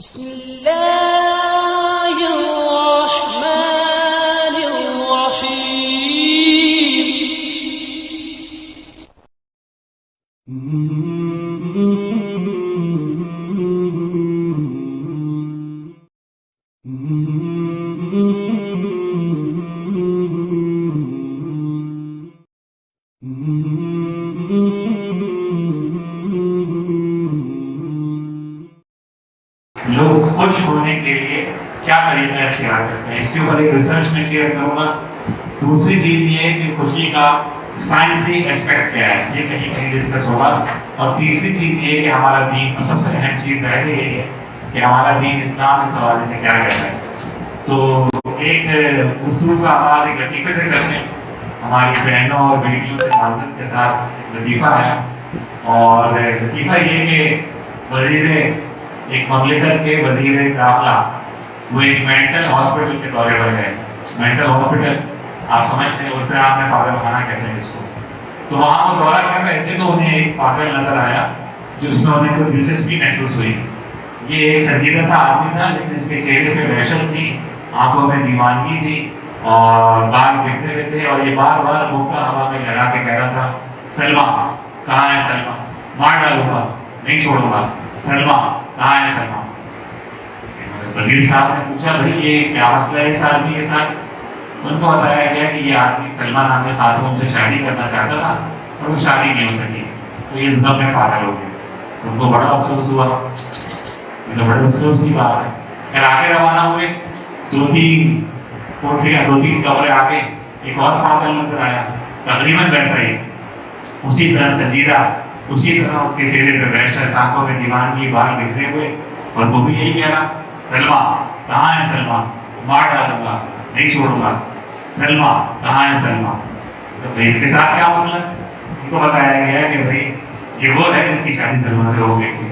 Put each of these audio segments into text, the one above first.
بسم الله الرحمن لوگ خوش ہونے کے لیے کیا طریقہ اختیار کرتے ہیں، اس کے اوپر ایک ریسرچ میں شیئر کروں گا۔ دوسری چیز یہ ہے کہ خوشی کا سائنسی اسپیکٹ کیا ہے، یہ کہیں کہیں ڈسکس ہوگا۔ اور تیسری چیز یہ ہے کہ ہمارا دین، سب سے اہم چیز ہے یہ ہے کہ ہمارا دین اسلام اس حوالے سے کیا کہتا ہے۔ تو ایک گفتگو کا آغاز ایک لطیفے سے کرتے ہیں۔ ہماری بہنوں اور بیٹیوں سے معذرت کے ساتھ لطیفہ ہے، اور لطیفہ یہ کہ ایک مملکت کے وزیر داخلہ وہ ایک مینٹل ہاسپٹل کے دورے پر گئے۔ مینٹل ہاسپٹل آپ سمجھتے ہیں، اس سے آپ نے پاگل خانہ کہتے ہیں اس کو۔ تو وہاں وہ دورہ کر رہے تھے تو انہیں ایک پاگل نظر آیا جس میں انہیں کوئی دلچسپی محسوس ہوئی۔ یہ ایک سنجیدہ سا آدمی تھا، لیکن اس کے چہرے پہ وحشت تھی، آنکھوں میں دیوانگی تھی، اور بال بکھرے ہوئے تھے، اور یہ بار بار بھوکا ہوا میں لہرا کے کہہ رہا تھا، سلمہ کہاں ہے سلمہ، مار ڈالوں گا نہیں چھوڑوں گا، سلمہ کہاں ہے سلمہ۔ وزیر صاحب نے پوچھا بھائی یہ کیا مسئلہ ہے اس آدمی کے ساتھ؟ ان کو بتایا گیا کہ یہ آدمی سلمہ نام کے خاتون سے شادی کرنا چاہتا تھا اور وہ شادی نہیں ہو سکی، تو یہ اس غم میں پاگل ہو گئے۔ ان کو بڑا افسوس ہوا، یہ تو بڑے افسوس کی بات ہے۔ پھر آگے روانہ ہوئے، دو تین کمرے آگے ایک اور پاگل نظر آیا، تقریباً ویسا ہی، اسی طرح سنجیدہ، اسی طرح اس کے چہرے پہ وحشت، آنکھوں میں دیوانگی، بال بکھرے ہوئے، اور وہ بھی یہی کہہ رہا، سلمہ کہاں ہے سلمہ، مار ڈالوں گا نہیں چھوڑوں گا، سلمہ کہاں ہے سلمہ۔ تو اس کے ساتھ کیا مسئلہ ہے؟ ان کو بتایا گیا کہ بھائی یہ وہ ہے جس کی شادی سلمہ سے ہو گئی تھی۔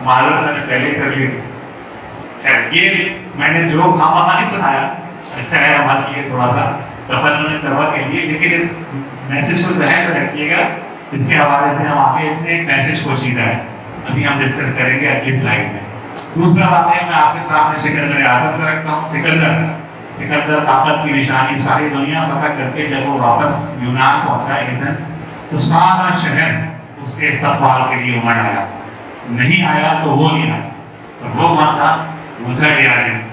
معذرت میں نے پہلے کر لی، یہ میں نے جو خامخواہ نہیں سنایا، اچھا ہے ہمارے لیے تھوڑا سا تفنن کروا کے لیے، لیکن اس میسج کو ذہن میں رکھیے گا۔ اس کے حوالے سے ہم آگے اس میں ایک میسج پوشیدہ ہے، ابھی ہم ڈسکس کریں گے اگلی سلائیڈ میں۔ دوسرا واقعہ میں آپ کے سامنے سکندر اعظم کا رکھتا ہوں۔ سکندر طاقت کی نشانی، ساری دنیا فتح کر کے جب وہ واپس یونان پہنچا ایتھنز، تو سارا شہر اس کے استقبال کے لیے امڑ آیا، نہیں آیا تو وہ نہیں آیا، اور وہ کون تھا؟ وہ تھا ڈیاجنس۔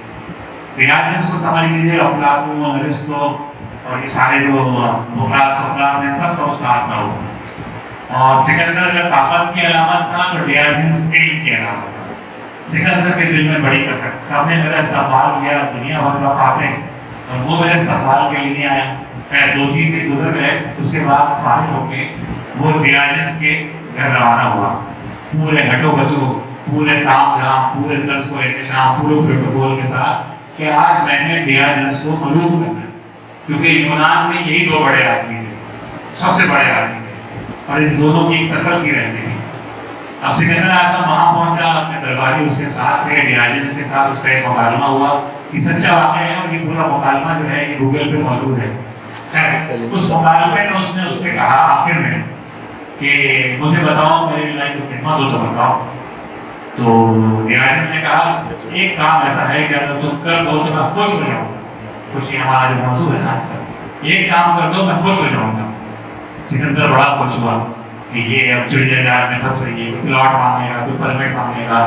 ڈیاجنس کو سمجھ لیجیے افلاطون، ارسطو اور یہ سارے جو سقراط ہیں سب کا استاد تھا وہ۔ اور سکندر کا طاقت کی علامت تھا تو ڈیاجنس علم کی علامت تھا۔ سکندر کے دل میں بڑی کسر، سب نے میرا استقبال کیا، دنیا بھر کا فاتح، اور وہ میرے استقبال کے لیے نہیں آیا۔ خیر 2-3 دن گزر گئے، اس کے بعد فارغ ہو کے وہ ڈیاجنس کے گھر روانہ ہوا، پورے ہٹو بچو، پورے تام جہاں، پورے دس کو احتشام، پورے پروٹوکول کے ساتھ کہ آج میں نے ڈیاجنس کو ملوک کرنا ہے، کیونکہ یونان میں یہی 2 بڑے آدمی تھے، سب سے بڑے آدمی تھے، اور ان دونوں کی تسلسل رہتی تھی۔ اب سکندر اعظم وہاں پہنچا، اپنے درباری اس کے ساتھ تھے، ڈیاجنس کے ساتھ اس کا ایک مکالمہ ہوا۔ یہ سچا واقعہ ہے، اور یہ پورا مکالمہ جو ہے یہ گوگل پہ موجود ہے۔ خیر اس مکالمے میں اس نے اس سے کہا آخر میں کہ مجھے بتاؤ، میری لائف کی خدمت ہو تو بتاؤ۔ تو ڈیاجنس نے کہا ایک کام ایسا ہے کہ اگر تم کر دو تو میں خوش ہو جاؤں گا۔ خوشی ہمارا جو موضوع ہے نا آج کل، ایک کام کر دو میں خوش ہو جاؤں گا۔ سکندر بڑا خوش ہوا کہ یہ اب چڑیا جہاز میں پھنس رہی ہے، کوئی پلاٹ مانگے گا، کوئی پرمٹ مانگے گا،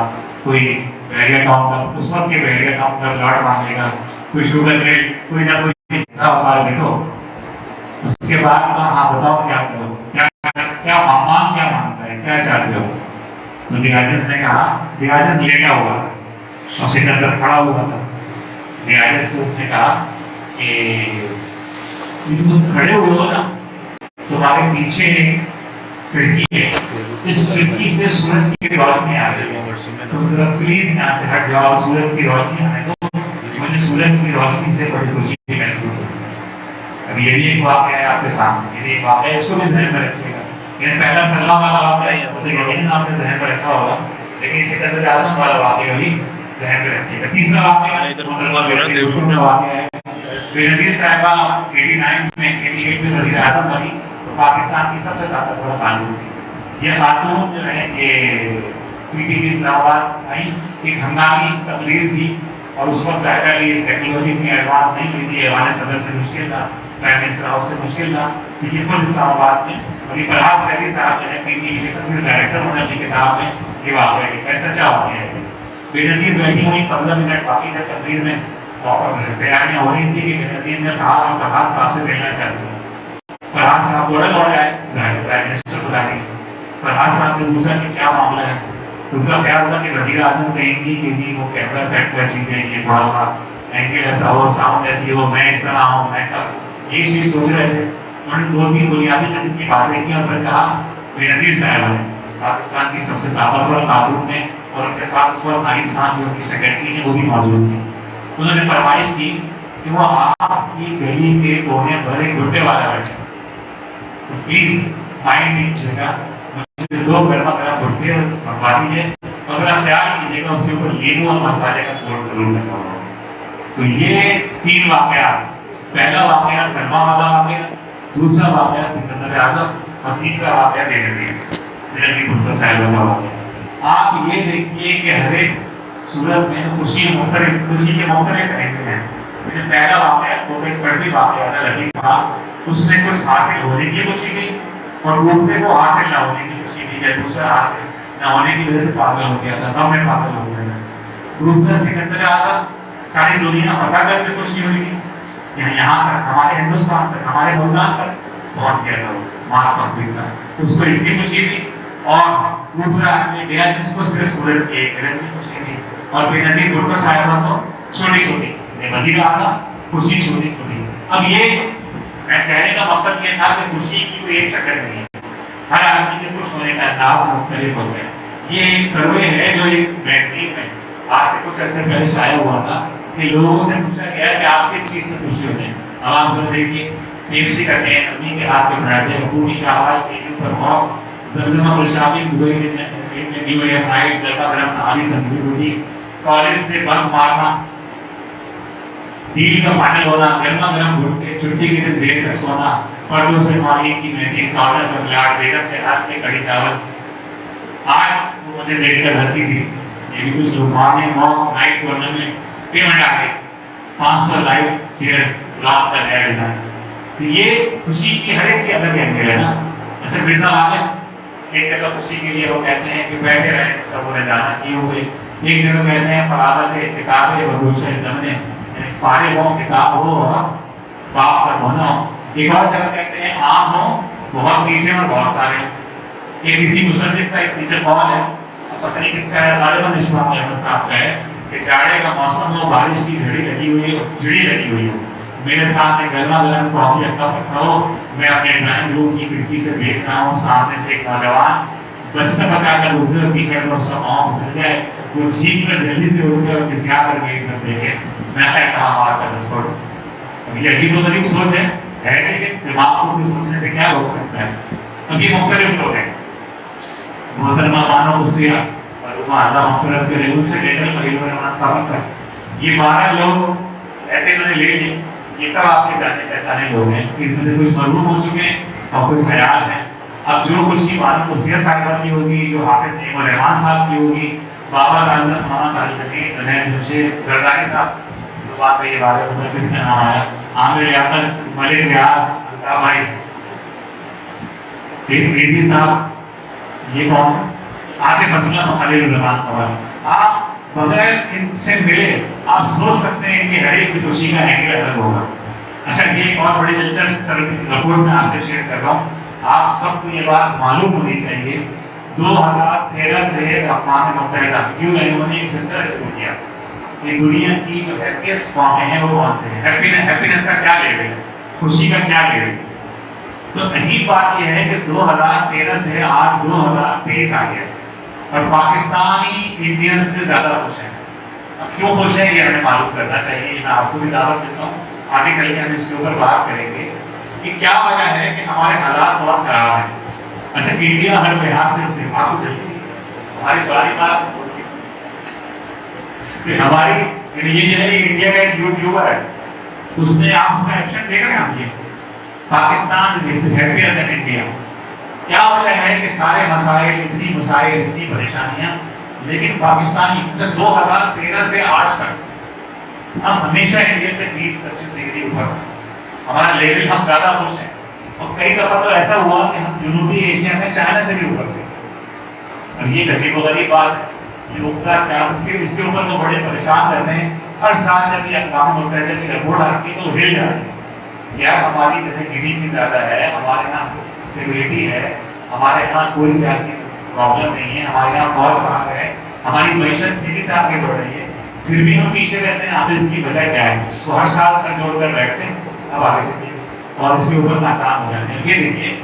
کوئی بحریہ ٹاؤن کا، اس وقت کے بحریہ ٹاؤن کا پلاٹ مانگے گا، کوئی شوگر کیٹ، کوئی نہ کوئی دیکھو۔ اس کے بعد ہاں بتاؤ کیا کرو، کیا مانگتا ہے، کیا چاہتے ہو؟ تو ڈیاجنس نے کہا، ڈیاجنس لیٹا ہوا تھا اور سکندر کھڑا ہوا تھا۔ ڈیاجنس سے اس نے کہا کہ تم کھڑے ہوئے ہو نا، تمہارے پیچھے ایک کھڑکی ہے، اس کھڑکی سے سورج کی روشنی آ رہی ہے، تم ذرا پلیز یہاں سے ہٹ جاؤ، سورج کی روشنی آنے دو، مجھے سورج کی روشنی سے بڑی خوشی محسوس ہوتی ہے۔ اب یہ بھی ایک واقعہ ہے آپ کے سامنے، یہ بھی ایک واقعہ ہے، اس کو بھی ذہن میں رکھیے گا۔ یہ پہلا سلمہ والا واقعہ ہے، وہ تو یقیناً آپ نے ذہن میں رکھا ہوگا، لیکن سکندر اعظم والا واقعہ بھی ذہن میں رکھیے گا۔ تیسرا واقعہ ہے بینظیر صاحبہ 89 میں 88 میں وزیر اعظم بنی، پاکستان کی سب سے طاقتور خاتون تھی۔ یہ خاتون جو ہے یہ PTV اسلام آباد آئی، ایک ہنگامی تقریر تھی اور اس وقت یہ ٹیکنالوجی اتنی ایڈوانس نہیں ہوئی تھی، ایوان صدر سے مشکل تھا، پرائم منسٹر ہاؤس سے مشکل تھا، کیونکہ خود اسلام آباد میں اور یہ فرحات زہری صاحب جو ہے PTV کے سب ڈائریکٹر ہونے اپنی کتاب میں یہ واقعہ لکھا ہے، سچا واقعہ ہے۔ بے نظیر بیٹھی ہوئی 15 منٹ باقی تھے تقریر میں اور تیاریاں ہو رہی تھی کہ بے نظیر نے کہا ہم فرحات صاحب سے ملنا چاہتے ہیں۔ فرحات صاحب دوڑے آئے پرائم منسٹر کو لانے، فرحات صاحب نے پوچھا کہ کیا معاملہ ہے؟ ان کا خیال تھا کہ وزیر اعظم کہیں گی کہ جی وہ کیمرہ سیٹ کر لیجیے، یہ تھوڑا سا اینگل ایسا ہو، ساؤنڈ ایسی ہو، میں اس طرح ہوں، میں یہ چیز سوچ رہے تھے۔ انہوں نے 2-3 بنیادی قسم کی باتیں کی اور پھر کہا بے نظیر صاحب ہیں پاکستان کی سب سے طاقتور خاتون ہیں اور ان کے ساتھ اس وقت ناہید خان جو ان کی سیکرٹری ہیں وہ بھی موجود تھی۔ انہوں نے فرمائش کی کہ وہ آپ کی گلی کے کونے پر ایک گھٹے والا بیٹھے، تو پلیز مائنڈ نہیں کیجیے گا، مجھے 2 گرما گرم گھٹے منگوا دیجیے اور ذرا خیال کیجیے گا اس کے اوپر لیمو اور مسالے کا کوٹ ضرور لگا ہوا۔ تو یہ 3 واقعات، پہلا واقعہ سلما والا واقعہ، دوسرا واقعہ سکندر اعظم اور تیسرا واقعہ بے نظیر بھٹو صاحب کا واقعہ۔ آپ یہ دیکھیے کہ ہر ایک صورت میں خوشی کے مختلف طریقے ہیں۔ پہلا واقعہ وہ ایک فرضی واقعہ تھا، لطیف صاحب اس میں کچھ حاصل ہونے کی خوشی تھی اور دوسرے کو حاصل نہ ہونے کی خوشی تھی، یا دوسرا حاصل نہ ہونے کی وجہ سے پاگل ہو گیا تھا، غم میں پاگل ہو گیا تھا۔ دوسرا سکندر اعظم، ساری دنیا فتح کر کے خوشی ہوئی تھی، یہاں تک ہمارے ہندوستان تک، ہمارے ملتان تک پہنچ گیا تھا، مہاتما گاندھی کا، اس کو اس کی خوشی تھی۔ اور دوسرا گیا جس کو صرف سورج کی ایک کرن کی خوشی تھی، اور بے نظیر بھٹو صاحبہ کو چھوٹی چھوٹی، وزیر اعظم خوشی چھوٹی چھوٹی۔ اب یہ میں کہنے کا مقصد یہ تھا کہ خوشی کی کوئی ایک شکل نہیں ہے، ہر آدمی کے خوش ہونے کا انداز مختلف ہوتا ہے۔ یہ ایک سروے ہے جو ایک میگزین میں آج سے کچھ عرصے پہلے شائع ہوا تھا کہ لوگوں سے پوچھا گیا کہ آپ کس چیز سے خوشی ہوتے ہیں۔ اب آپ کو دیکھیے پیپسی کرتے ہیں، اپنی کے ہاتھ پہ بناتے ہیں، حکومتی شاہباز سیریل پر موت، زمزمہ پرشابی دبئی میں دی ہوئی فلائٹ، گرما گرم نہاری تندوری روٹی، کالج سے بنک مارنا، ڈیل کا فائنل ہونا، گرما گرم گھٹے، چھٹی کے دن دیر تک سونا، پردوں سے مالک کی میچنگ، کاؤنٹر پر پلاٹ، بیگم کے ہاتھ میں کڑی چاول۔ آج مجھے دیکھ کر ہنسی تھی، یہ بھی کچھ لوگ مارننگ واک نائٹ کارنر میں پیمنٹ آ گئی، 500 لائکس چیئرس لاکھ کا نیا ڈیزائن۔ تو یہ خوشی کی ہر ایک کی الگ اینگل ہے نا۔ اچھا مرزا غالب ایک جگہ خوشی کے لیے وہ کہتے ہیں کہ بیٹھے رہیں سب نے جانا کی ہو گئی، ایک جگہ کہتے ہیں فراغت کتابیں بگوش زمنے، فارغ ہو کتاب ہو اور باپ کا ہونا ہو۔ ایک اور جگہ کہتے ہیں عام ہو بہت میٹھے اور بہت سارے۔ یہ کسی مصنف کا ایک پیچھے قول ہے، پتہ نہیں کس کا ہے، غالباً اشفاق احمد صاحب کا ہے، کہ جاڑے کا موسم ہو، بارش کی جھڑی لگی ہوئی ہو، جھڑی لگی ہوئی ہو، میرے ساتھ ایک گرما گرم کافی کا پکا ہو، میں اپنے ڈرائنگ روم کی کھڑکی سے دیکھ رہا ہوں، سامنے سے ایک نوجوان بچہ بچا کر اٹھ کر پیچھے پر اس کا پاؤں پھسل جائے، وہ چھینک کر جلدی سے اٹھ کر کسیا کر گیٹ پر دیکھے، میں کہا مار کا دستور۔ یہ عجیب و غریب سوچ ہے لیکن دماغ کو بھی سوچنے سے کیا روک سکتا ہے۔ اب یہ مختلف لوگ ہیں، محترمہ مانو اسیہ اور اللہ مغفرت کرے، ان سے لے کر قریب الرحمن طبق تک یہ 12 لوگ ایسے انہوں نے لے لیے۔ یہ سب آپ کے جانے پہچانے لوگ ہیں، ان میں سے کچھ مرحوم ہو چکے ہیں اور کچھ خیال ہیں۔ اب جو خوشی مانو اسیہ صاحبہ کی ہوگی، جو حافظ نعیم الرحمان صاحب کی ہوگی، بابا راجہ محمد علی حمید، جنید جمشید زرداری صاحب، زبان پہ یہ بارے ہوتا ہے کس کا نام آیا، عامر لیاقت، ملک ریاض، الطاف بھائی، بیدی صاحب، یہ کون عاطف اسلم، خلیل الرحمان قوال۔ آپ بغیر ان سے ملے آپ سوچ سکتے ہیں کہ ہر ایک کی خوشی کا اینگل الگ ہوگا۔ اچھا یہ ایک اور بڑی دلچسپ رپورٹ میں آپ سے شیئر کر رہا ہوں، آپ سب کو یہ بات معلوم ہونی چاہیے، 2013 سے اقوام متحدہ UN نے ایک سلسلہ شروع کیا کہ دنیا کی جو ہیپیسٹ قومیں ہیں وہ کون سے ہیں، ہیپینس کا کیا لیول ہے، خوشی کا کیا لیول ہے۔ تو عجیب بات یہ ہے کہ 2013 سے آج 2023 آ گیا اور پاکستانی انڈینس سے زیادہ خوش ہیں۔ اب کیوں خوش ہیں یہ ہمیں معلوم کرنا چاہیے، میں آپ کو بھی دعوت دیتا ہوں، آگے چل کے ہم اس کے اوپر بات کریں گے کہ کیا وجہ ہے کہ ہمارے حالات بہت خراب ہیں۔ اچھا انڈیا ہر لحاظ سے استعمال کو جلدی ہماری بڑی بات کہ ہماری یہ جو ہے انڈیا کا ایک یوٹیوبر ہے، اس نے آپ اس کا ایکشن دیکھ رہے ہیں آپ، یہ پاکستان ہیپیئر دین انڈیا۔ کیا وجہ ہے کہ سارے مسائل، اتنی مسائل، اتنی پریشانیاں لیکن پاکستانی 2013 سے آج تک ہم ہمیشہ انڈیا سے 20-25 ڈگری اوپر، ہمارا لیول ہم زیادہ خوش ہیں، اور کئی دفعہ تو ایسا ہوا کہ ہم جنوبی ایشیا میں چائنا سے بھی اوپر تھے. اور یہ عجیب و غریب بات ہے، یہ ہوتا کیا اس کے اوپر تو بڑے پریشان رہتے ہیں. ہر سال جب یہ اقوام متحدہ کی رپورٹ آتی ہے تو ہل جاتی ہے. یار ہماری جیسے جی ڈی پی زیادہ ہے، ہمارے یہاں اسٹیبلٹی ہے، ہمارے یہاں کوئی سیاسی پرابلم نہیں ہے، ہمارے یہاں فوج باہر ہے، ہماری معیشت تیزی سے آگے بڑھ رہی ہے، پھر بھی ہم پیچھے رہتے ہیں. آخر اس کی وجہ کیا ہے؟ تو ہر سال سر جوڑ کر بیٹھتے ہیں، اب آگے چلیے اور اس کے اوپر ناکام ہو جاتے ہیں. یہ دیکھیے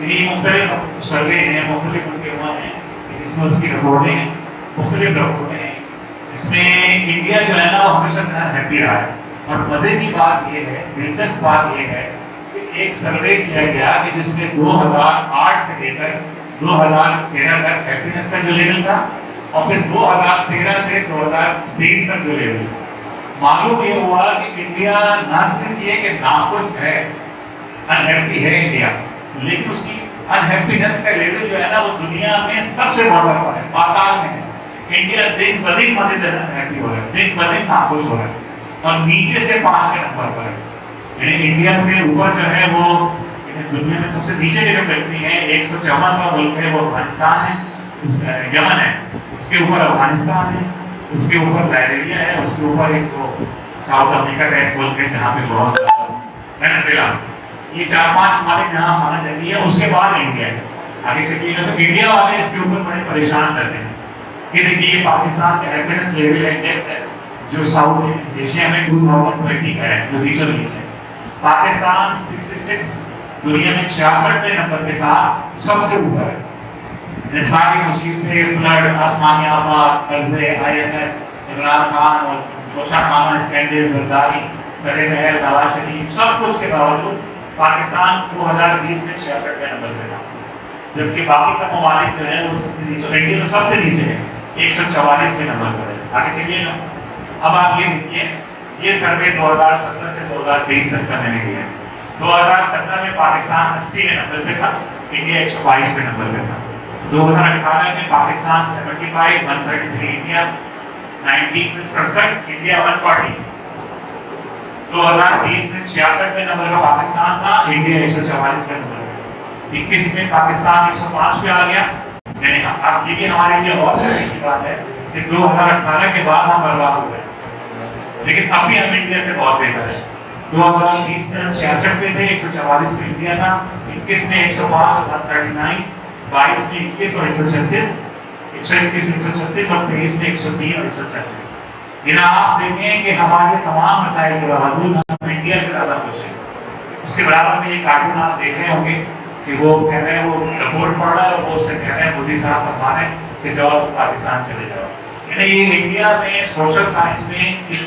یہ مختلف سروے ہیں، مختلف ان کے وہ ہیں جس میں اس کی رپورٹیں ہیں، مختلف رپورٹیں ہیں، جس میں انڈیا جو ہے نا وہ ہمیشہ ہیپی رہا ہے. اور مزے کی بات یہ ہے، دلچسپ بات یہ ہے کہ ایک سروے کیا گیا کہ جس میں 2008 سے لے کر 2013 تک ہیپینس کا جو لیول تھا، اور پھر 2013 سے 2023 تک جو لیول تھا. معلوم یہ ہوا کہ انڈیا نہ صرف یہ کہ ناخوش ہے، انہیپی ہے انڈیا، لیکن اس کی انہیپینس کا لیول جو ہے نا وہ دنیا میں سب سے بڑا ہے، پاتال میں ہے. انڈیا دن بدن مزید انہیپی ہو رہا ہے، دن بدن ناخوش ہو رہا ہے، اور نیچے سے 5 کے نمبر پر ہے. یعنی انڈیا سے اوپر جو ہے وہ دنیا میں سب سے نیچے کی جو کنٹری ہے 154 کا ملک ہے وہ افغانستان ہے، یمن ہے، اس کے اوپر افغانستان ہے، اس کے اوپر لائبیریا ہے، اس کے اوپر ایک وہ ساؤتھ افریقہ کا ایک ملک ہے جہاں پہ بہت وینزویلا. یہ 4-5 ممالک جہاں خانہ جنگی ہے، اس کے بعد انڈیا ہے. آگے چلیے گا تو انڈیا والے اس کے اوپر بڑے پریشان کرتے ہیں. یہ دیکھیے پاکستان کا ہیپینس لیول انڈیکس ہے جو ساؤتھ ایشیا میں 2020 کا ہے، جو ریجنل ہے. پاکستان 66 دنیا میں 66ویں نمبر کے ساتھ سب سے اوپر ہے. ساری مصیبت تھے، فلڈ، آسمانی آفات، قرضے، IMF، عمران خان اور کوشا خانہ، اسکینڈل، زرداری، سر محل، نواز شریف، سب کچھ کے باوجود پاکستان 2020 میں 66ویں نمبر پہ تھا، جبکہ باقی سب ممالک جو ہیں وہ سب سے نیچے، انڈیا میں سب سے نیچے ہے، 144ویں نمبر پر ہے. آگے چلیے نا. اب آپ یہ دیکھیے یہ سروے 2017 سے 2023 تک کا میں نے کیا ہے. 2017 میں پاکستان 80ویں نمبر پہ تھا، انڈیا 122ویں نمبر پہ تھا. 2018 میں پاکستان 75، 133 انڈیا، 19 میں 67 انڈیا 140. 2020 میں 66ویں نمبر کا پاکستان تھا، انڈیا 144ویں نمبر پہ. 21 میں پاکستان 105 پہ آ گیا. یعنی اب یہ بھی ہمارے لیے اور کی بات ہے کہ 2018 کے بعد ہم برباد ہو گئے، لیکن اب بھی ہم انڈیا سے بہت بہتر ہے. 2020 میں ہم 66 پہ تھے، 144 پہ انڈیا تھا. 21 میں 105 اور 139، 22 میں 21 اور 136، 121 136 اور 23 میں 103 اور 136. یہاں آپ دیکھیں کہ ہمارے تمام مسائل کے باوجود ہم انڈیا سے زیادہ خوش ہیں. اس کے برابر میں یہ کارٹون آپ دیکھ رہے ہوں گے کہ وہ کہہ رہے ہیں، وہ رپورٹ پڑھ رہا ہے اور وہ اس سے کہہ رہے ہیں مودی صاحب فرما رہے ہیں کہ جاؤ تو پاکستان چلے جاؤ. یعنی یہ انڈیا میں سوشل سائنس میں ایک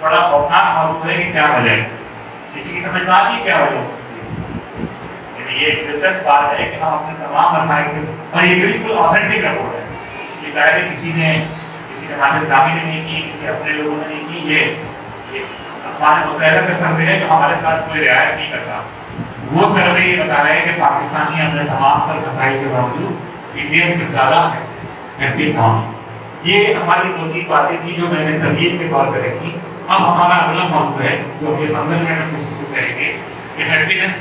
بڑا خوفناک موضوع ہے کہ کیا وجہ ہے. کسی کی سمجھ میں آتی ہے کیا وجہ ہو سکتی ہے. یعنی یہ ایک دلچسپ بات ہے کہ ہم اپنے تمام مسائل کے، اور یہ بالکل آتھینٹک رپورٹ ہے. یہ ظاہر ہے کسی جماعت اسلامی نے نہیں کی، کسی اپنے لوگوں نے نہیں کی. یہ ہمارے متحدہ کا سروے ہے جو ہمارے ساتھ کوئی رعایت نہیں کرتا. وہ سروے یہ بتا رہے ہیں کہ پاکستانی اپنے تمام پر مسائل کے باوجود انڈیا سے زیادہ ہیپی قوم. یہ ہماری 2-3 باتیں تھیں جو میں نے ترغیب کے طور پہ رکھی. اب ہمارا اگلا موضوع ہے جو کہ اندر میں گفتگو کریں گے کہ ہیپینس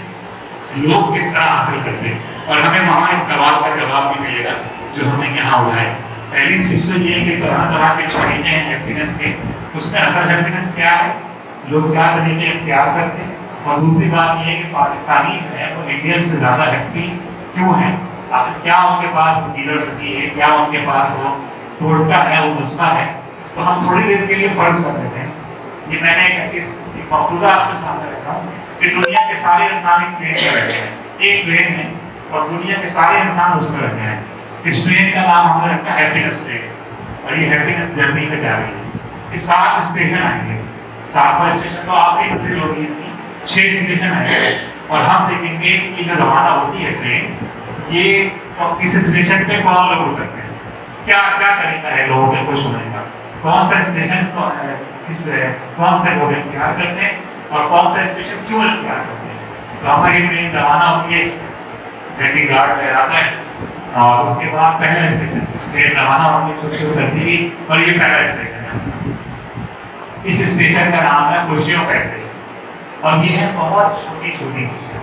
لوگ کس طرح حاصل کرتے ہیں، اور ہمیں وہاں اس سوال کا جواب بھی ملے گا جو ہم نے یہاں اٹھایا. پہلی چیز تو یہ ہے کہ طرح طرح کے طریقے ہیں ہیپینس کے، اس میں اصل ہیپینس کیا ہے، لوگ کیا طریقے اختیار کرتے ہیں، اور دوسری بات یہ ہے کہ پاکستانی جو ہے وہ انڈیا سے زیادہ ہیپی کیوں ہیں. آخر کیا ان کے پاس لیڈرشپ ہے، کیا ان کے پاس وہ ٹوٹکا ہے، وہ نسخہ ہے. تو ہم تھوڑی دیر کے لیے فرض کر دیتے ہیں. یہ میں نے ایک ایسی مفروضہ آپ کے سامنے رکھا ہوں کہ دنیا کے سارے انسان ایک ٹرین میں بیٹھے ہیں، ایک ٹرین ہے اور دنیا کے سارے انسان اس میں بیٹھے ہیں. اس ٹرین کا نام ہم نے رکھا ہیپینس ٹرین، اور یہ ہیپینس جرنی پہ جا رہی ہے. یہ 7 اسٹیشن آئیں گے. 7واں اسٹیشن تو آخری منزل ہوگی اس کی. 6 اسٹیشن آئیں گے اور ہم دیکھیں گے کہ جو روانہ ہوتی ہے ٹرین، یہ کس اسٹیشن پہ کون لوگ اترتے ہیں، کیا کیا طریقہ ہے لوگوں کے خوش ہونے کا، کون سا اسٹیشن کون سے لوگ اختیار کرتے ہیں اور کون سا اسٹیشن کیوں اختیار کرتے ہیں. تو ہماری ٹرین روانہ ہوتی ہے، ویٹنگ گارڈ لہراتا ہے اور اس کے بعد پہلا اسٹیشن ٹرین روانہ ہوگی چھوٹی کرتی ہوئی، اور یہ پہلا اسٹیشن ہے. اس اسٹیشن کا نام ہے خوشیوں کا اسٹیشن. اور یہ ہے بہت چھوٹی چھوٹی خوشیاں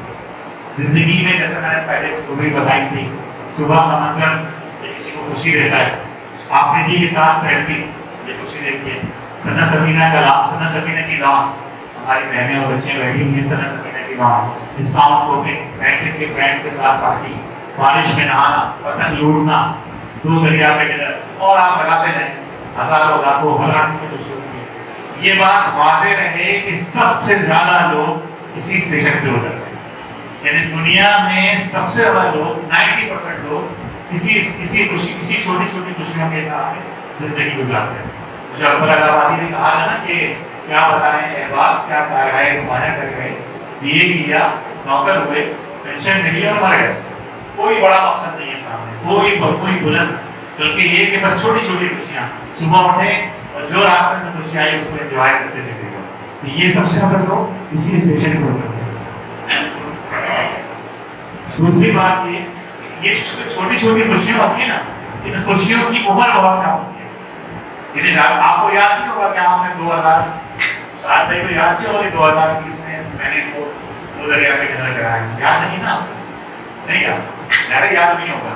زندگی میں. جیسے میں نے پہلے خبریں بتائی تھی، صبح کا منظر یہ کسی کو خوشی دیتا ہے، آفریدی کے ساتھ سیلفی یہ خوشی دیتی ہے، ثنا سفینہ کا لام، ثنا سفینہ کی لام، ہماری بہنیں اور بچیاں بیٹھی ہوئی ہیں ثنا سفینہ کی لام، ڈسکاؤنٹ کوٹنگ، میٹرک کے فرینڈس کے ساتھ پارٹی، بارش میں نہانا، پتنگ لوٹنا، دو دریا پہ ڈنر، اور آپ لگاتے رہیں ہزاروں لاکھوں ہر آدمی کی خوشی ہوتی ہے. یہ بات واضح رہے کہ سب سے زیادہ لوگ اسی اسٹیشن پہ اترتے ہیں. یعنی دنیا میں سب سے زیادہ لوگ 90% لوگ اسی چھوٹی چھوٹی خوشیوں کے ساتھ زندگی گزارتے ہیں. جو اکبر آبادی نے کہا ہے نا کہ کیا بتائیں احباب کیا کر گئے نمایاں کر گئے، دیے کیا نوکر ہوئے پینشن ملی اور مر گئے. کوئی بڑا مقصد نہیں ہے سامنے، کوئی بلند، بلکہ یہ کہ بس چھوٹی چھوٹی خوشیاں، صبح اٹھے اور جو راستے میں خوشی آئی اس کو انجوائے کرتے چلے گئے. تو یہ سب سے زیادہ لوگ اسی اسٹیشن کو اترتے ہیں. دوسری بات یہ چھوٹی چھوٹی خوشیاں ہوتی ہیں نا، ان خوشیوں کی عمر بہت کم ہوتی ہے. یعنی آپ کو یاد نہیں ہوگا کہ آپ نے 2007 کو یاد نہیں ہوگا 2020 میں نے دو دریا پہ ڈنر کرایا، یاد نہیں نا؟ نہیں یاد نہیں ہوگا.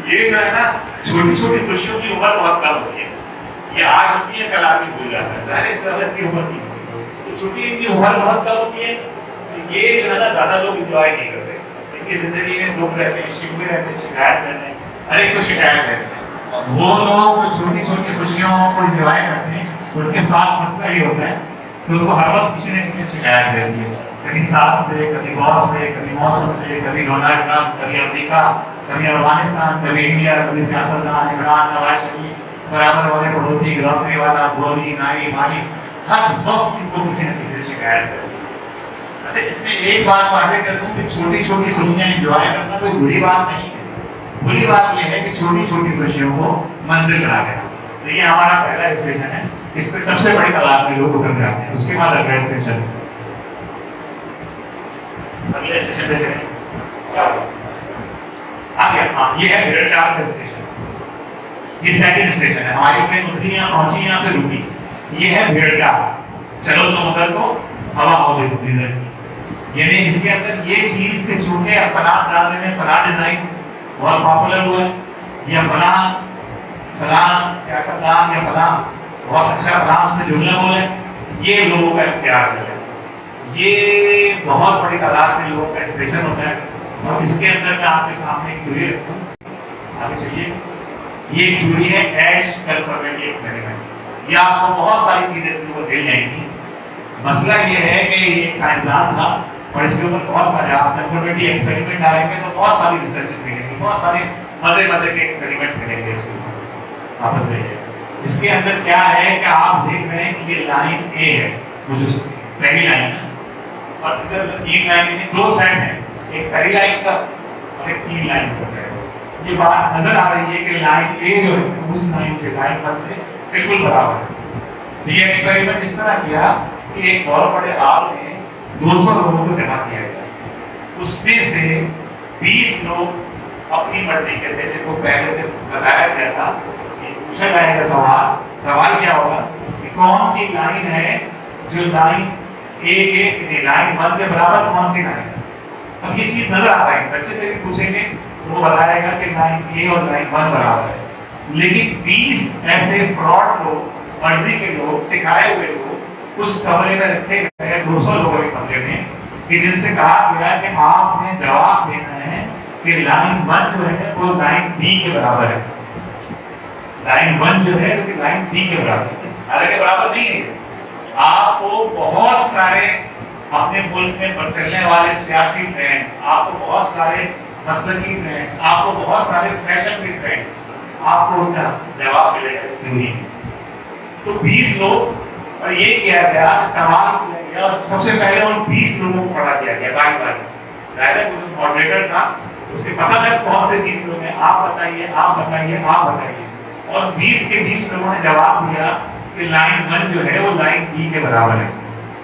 یہ جو ہے نا چھوٹی چھوٹی خوشیوں کی عمر بہت کم ہوتی ہے. یہ آج ہوتی ہے کل آدمی بھول جاتا ہے. ظاہر ہے اس کی عمر نہیں ہوتی، چھوٹی ان کی عمر بہت کم ہوتی ہے. یہ جو ہے نا زیادہ لوگ انجوائے نہیں کرتے. ان کی زندگی میں دکھ رہتے ہیں، شکوے رہتے ہیں، شکایت رہتے ہیں، ہر ایک کو شکایت رہتے ہیں. وہ لوگ جو چھوٹی چھوٹی خوشیوں کو انجوائے کرتے ہیں ان کے ساتھ مسئلہ یہ ہوتا ہے کہ ان کو ہر وقت کسی نہ کسی شکایت رہتی ہے. کبھی ساس سے، کبھی باس سے، کبھی موسم سے، کبھی ڈونلڈ ٹرمپ، کبھی امریکہ، کبھی افغانستان، کبھی انڈیا، کبھی سیاستدان، عمران، نواز شریف، برابر والے پڑوسی، گروسری والا، گولی، نائی، مالی، ہر وقت ان کو کسی نہ کسی سے شکایت کرتی ہے. اچھا اس میں ایک بات واضح کر دوں کہ چھوٹی چھوٹی خوشیاں انجوائے کرنا کوئی بری بات نہیں ہے. بری بات یہ ہے کہ چھوٹی چھوٹی خوشیوں کو منزل بنا دینا. تو یہ ہمارا پہلا اسٹیشن ہے، اس پہ سب سے بڑی تعداد میں لوگ اتر جاتے ہیں. اس کے بعد اگلا اسٹیشن اگلے اسٹیشن پہ چلیں. ہاں یہ ہے بھیڑ چال کا اسٹیشن. یہ سیکنڈ اسٹیشن ہے. ہماری ٹرین اتری یہاں پہنچی، یہاں پہ رکی. یہ ہے بھیڑ چال. چلو تو ادھر کو ہوا ہو گئی ادھر کی. یعنی اس کے اندر یہ چیز کہ چونکہ فلاں ڈرامے میں فلاں ڈیزائن بہت پاپولر ہوا ہے، یا فلاں سیاستدان یا فلاں بہت اچھا فلاں اس میں جملہ بولا ہے، یہ لوگوں کا اختیار ہے. یہ بہت بڑی تعداد میں لوگوں کا اسٹیشن ہوتا ہے. اور اس کے اندر میں آپ کے سامنے ایک تھیوری رکھوں، آگے چلیے. یہ ایک تھیوری ہے ایش کنفرمیٹی ایکسپیریمنٹ. یہ آپ کو بہت ساری چیزیں اس کے اوپر مل جائیں گی. مسئلہ یہ ہے کہ یہ ایک سائنسدان تھا اور اس کے اوپر بہت سارے آپ کنفرمیٹی ایکسپیریمنٹ ڈالیں گے تو بہت ساری ریسرچ ملیں گی، بہت سارے مزے کے ایکسپیریمنٹس ملیں گے اس کے اوپر. آپ اس کے اندر کیا ہے کہ آپ دیکھ رہے ہیں کہ یہ لائن اے ہے، وہ جو پہلی لائن ہے، اور ادھر تین لائن ہیں، دو سیٹ ہیں، ایک پہلی لائن کا اور ایک تین لائن کا سیٹ. یہ بات نظر آ رہی ہے کہ لائن اے جو ہے اس لائن سے لائن 1 سے بالکل برابر ہے. یہ ایکسپیریمنٹ اس طرح کیا کہ ایک بہت بڑے ہال میں 200 لوگوں کو جمع کیا گیا. اس میں سے 20 لوگ اپنی مرضی کے تھے، جن کو پہلے سے بتایا گیا تھا کہ پوچھا جائے گا سوال کیا ہوگا کہ کون سی لائن ہے جو لائن اے کے لائن 1 کے برابر کون سی لائن ہے. اب یہ چیز نظر آ رہا ہے، بچے سے بھی پوچھیں گے تو وہ بتائے گا کہ لائن اے اور لائن 1 برابر ہے. لیکن 20 ایسے فراڈ لوگ، مرضی کے لوگ، سکھائے ہوئے لوگ اس کمرے میں رکھے گئے 200 لوگوں کے کمرے میں، کہ جن سے کہا گیا کہ آپ نے جواب دینا ہے کہ لائن 1 جو ہے وہ لائن بی کے برابر ہے. لائن 1 جو ہے وہ لائن بی کے برابر ہے، حالانکہ برابر نہیں ہے. آپ کو بہت سارے اپنے ملک میں چلنے والے سیاسی ٹرینڈز، آپ کو بہت سارے مسلکی ٹرینڈز، آپ کو بہت سارے فیشن کے ٹرینڈز، آپ کو ان کا جواب ملے گا اس تھیوری میں. تو 20 لوگ، اور یہ کیا گیا سوال کیا گیا اور سب سے پہلے ان 20 لوگوں کو کھڑا کیا گیا باری باری. ڈائریکٹ وہ جو ماڈریٹر تھا اس کے پتہ تھا کون سے 20 لوگ ہیں، آپ بتائیے آپ بتائیے آپ بتائیے. اور 20 کے 20 لوگوں نے جواب دیا کہ لائن 1 جو ہے وہ لائن بی کے برابر ہے.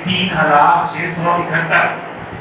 3671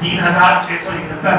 3671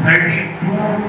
$32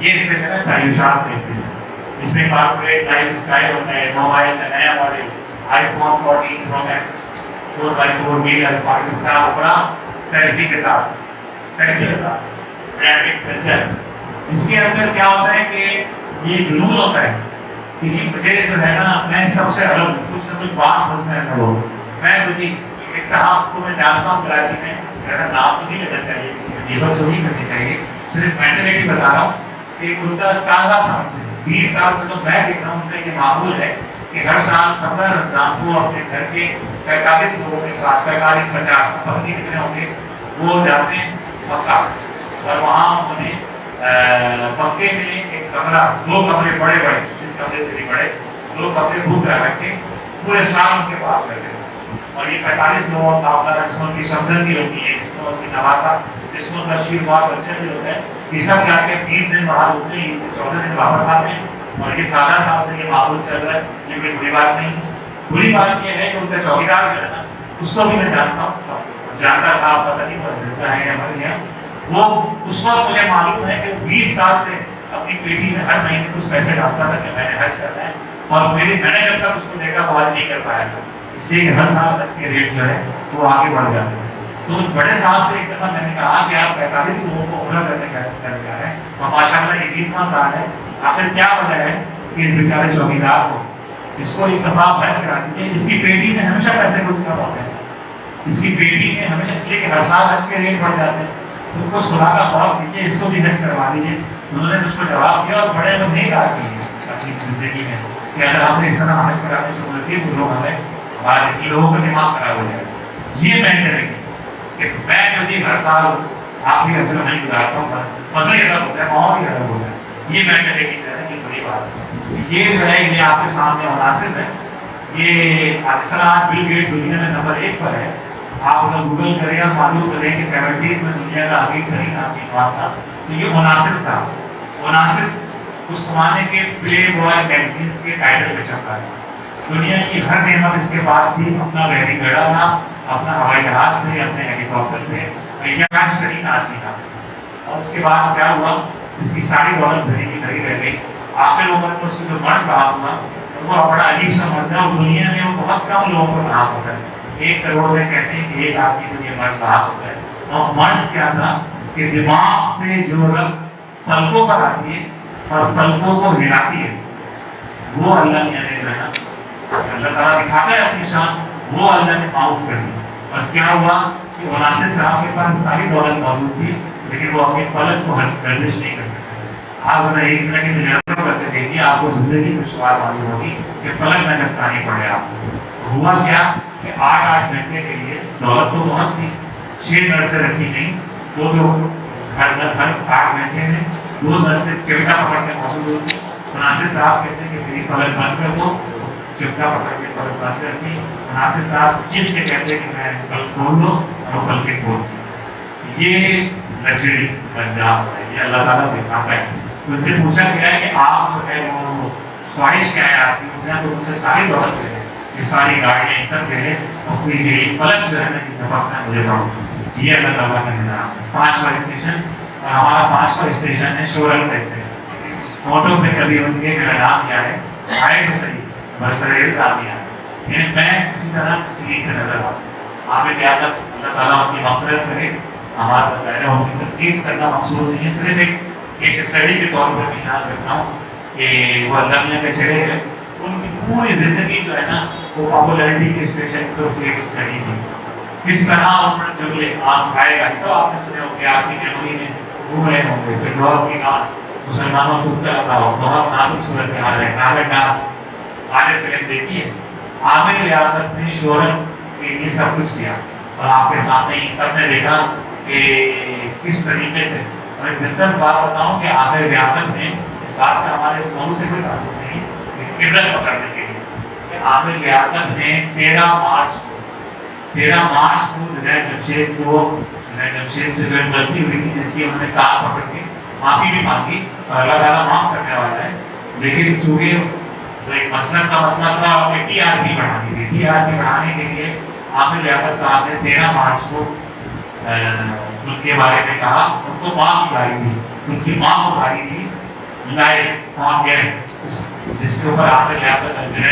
یہ اسٹیشن ہے تعیشات کا اسٹیشن. اس میں کارپوریٹ لائف اسٹائل ہوتا ہے، موبائل کا نیا model iPhone 14 pro max 4x4 metre 5 star اوپرا سیلفی کے ساتھ گرافک کلچر. اس کے اندر کیا ہوتا ہے کہ یہ جنون ہوتا ہے کہ جی مجھے جو ہے نا میں سب سے الگ کچھ نہ کچھ بات مجھ میں کرو. میں تو جی ایک صاحب کو میں جانتا ہوں کراچی میں، میرا نام تو نہیں لینا چاہیے، کسی نے نیبر تو نہیں کرنی چاہیے، صرف مینٹلٹی بتا رہا ہوں کہ ان کا 17 سال سے 20 سال سے تو میں دیکھ رہا ہوں ان کا یہ معمول ہے کہ ہر سال 15 رمضان کو اپنے گھر کے 45 لوگوں کے ساتھ 45-50 پتنی کتنے ہوں گے وہ جاتے ہیں مکہ، اور وہاں انہوں نے مکے میں ایک کمرہ، 2 کمرے بڑے بڑے، اس کمرے سے بھی بڑے 2 کمرے بھوک رکھ رکھے پورے سال ان کے پاس رہتے ہیں. اور یہ 45 لوگوں کا قافلہ جس میں ان کی شمدن بھی ہوتی ہے، جس میں ان کی نواسا، جس میں ان کا شیروار بچے بھی ہوتے ہیں، یہ سب کیا کہ 20 دن باہر ہوتے ہیں، 14 دن واپس آتے ہیں. اور یہ 17 سال سے یہ معمول چل رہا ہے، یہ کوئی بری بات نہیں. بری بات یہ ہے کہ ان کا چوکیدار جو ہے نا اس کو بھی میں جانتا ہوں، جانتا تھا پتہ نہیں وہ زندہ ہے یا مر گیا. وہ اس وقت مجھے معلوم ہے کہ 20 سال سے اپنی پیٹی میں ہر مہینے کچھ پیسے ڈالتا تھا کہ میں نے حج کرنا ہے، اور میں نے جب تک اس کو دیکھا وہ حج نہیں کر پایا تھا، اس لیے کہ ہر سال حج کے ریٹ جو ہے وہ آگے بڑھ جاتے ہیں. تو بڑے صاحب سے ایک دفعہ میں نے کہا کہ آپ 45 لوگوں کو عمرہ کرنے کا جا رہے ہیں اور ماشاء اللہ یہ 20واں سال ہے، آخر کیا وجہ ہے کہ اس بیچارے چوکیدار کو اس کو ایک دفعہ حج کرا دیجیے. اس کی پیٹی میں ہمیشہ پیسے کچھ کم ہوتے ہیں، اس کی پیٹی میں ہمیشہ، اس لیے کہ ہر سال حج کے ریٹ بڑھ جاتے ہیں. تو کچھ خدا کا خوف کیجیے، اس کو بھی حج کروا دیجیے. انہوں نے اس کو جواب دیا اور بڑے لوگ نہیں کہا کہ اپنی زندگی میں کہ اگر آپ نے اس طرح حج کرانے شروع کی تو لوگ ہمیں ہمارے لوگوں کا دماغ خراب ہو جائے. یہ مینٹلٹی کہ میں جو جی ہر سال آخری حج میں نہیں گزارتا ہوں، مزہ ہی الگ ہوتا ہے، ماحول ہی الگ ہوتا ہے. یہ مینٹلٹی جو ہے یہ بڑی بات ہے. یہ جو ہے یہ آپ کے سامنے مناسب ہے. یہ آج بل گیٹس دنیا میں نمبر 1 پر ہے. آپ اگر گوگل کریں اور معلوم کریں کہ 70s میں دنیا کا عظیم ترین آدمی کون تھا تو یہ اوناسس تھا. اوناسس اس زمانے کے پلے بوائے میگزینس کے ٹائٹل پہ چھپا ہے. دنیا کی ہر نعمت اس کے پاس تھی، اپنا بحری گڑا تھا، اپنا ہوائی جہاز تھے، اپنے ہیلی کاپٹر تھے، عیاش ترین آدمی تھا. اور اس کے بعد کیا ہوا، اس کی ساری دولت دھری کی دھری رہ گئی. آخر عمر میں اس کو جو مرض رہا ہوا وہ بڑا عجیب سا مرض ہے، اور دنیا میں وہ بہت کم لوگوں کو رہا ہوتا ہے. 1 کروڑ میں کہتے ہیں کہ 1 آدمی کو یہ مرض رہا ہوتا ہے. اور مرض کیا تھا کہ دماغ سے جو رگ پلکوں پر آتی ہے اور پلکوں کو ہلاتی ہے، وہ اللہ نے جو ہے نا اللہ تعالیٰ دکھاتا ہے اپنی شان، وہ اللہ نے معاف کر دی. اور کیا ہوا کہ اوناسس صاحب کے پاس ساری دولت موجود تھی لیکن وہ اپنے پلک کو گردش نہیں کرتے تھے. آپ اگر ایک طرح کی تجربہ کرتے دیکھیے آپ کو زندگی میں شمار معلوم ہوگی کہ پلک نہ جھپکانی پڑے آپ کو. ہوا کیا کہ 8 گھنٹے کے لیے دولت تو بہت تھی، 6 نرسیں رکھی گئیں، 2 ہر 8 گھنٹے میں 2 نرسیں چمٹا پکڑ کے موجود ہوتی. اوناسس صاحب کہتے ہیں کہ میری پلک بند کر دو، چمٹا پکڑ کے پلک بند کرتی. اوناسس صاحب چل کے کہتے ہیں کہ میں پلک کھول دو، اور وہ پلکیں کھولتی. یہ لگژری پنجاب ہے، یہ اللہ تعالیٰ دکھاتا ہے. ان سے پوچھا گیا ہے کہ آپ جو ہے وہ خواہش کیا ہے آپ کی؟ اس نے تو ان سے ساری دولت دے دیں، یہ ساری گاڑیاں یہ سب دے دیں، اور کوئی میری پلک جو ہے نا کہ جھپکنا مجھے پڑھو. یہ اللہ تعالیٰ کا نظام. 5واں اسٹیشن، اور ہمارا 5واں اسٹیشن ہے شورل کا اسٹیشن. موٹو پہ کبھی ان کے نام کیا ہے آئے تو صحیح برسرز آدمیاں، یعنی میں کسی طرح اسکرین پہ نظر آؤں. آپ نے کیا تھا اللہ تعالیٰ اپنی مغفرت کرے. ہمارا پہلے ان کی تدریس کرنا مقصود نہیں ہے، صرف ایک کیس اسٹڈی کے طور پر میں یاد رکھتا ہوں کہ وہ اللہ میاں کے چہرے ہیں، ان کی پوری زندگی جو ہے نا وہ پاپولیرٹی کے اسٹیشن کو کیس اسٹڈی تھی. کس طرح انہوں نے جملے آپ کھائے گا سب آپ نے سنے ہوں گے، آپ کی میموری میں گھوم رہے ہوں گے. فردوس کی کہاں مسلمانوں کو کرتا ہو، بہت نازک صورت حال ہے. ناول ڈاس عارف فلم دیکھی ہے. عامر لیاقت نے شہرت کے لیے سب کچھ کیا، اور آپ کے سامنے یہ سب نے دیکھا کہ کس طریقے سے. اور ایک دلچسپ بات بتاؤں کہ عامر لیاقت نے اس بات کا ہمارے اس موضوع سے کوئی تعلق نہیں، عبرت پکڑنے کے لیے کہ عامر لیاقت نے 13 مارچ کو جنید جمشید سے جو غلطی ہوئی تھی جس کی انہوں نے کار پکڑ کے معافی بھی مانگی، اور اللہ تعالیٰ معاف کرنے والا ہے. لیکن چونکہ ایک مسلک کا مسئلہ تھا اور ٹی آر پی بڑھانی تھی، ٹی آر پی بڑھانے کے لیے عامر لیاقت صاحب نے 13 مارچ کو ان کے بارے میں کہا، ان کو ماں کی گاڑی دی، ان کی ماں کو گاڑی دی لائف آن ایئر، جس کے اوپر آپ نے کہا کہ مجھے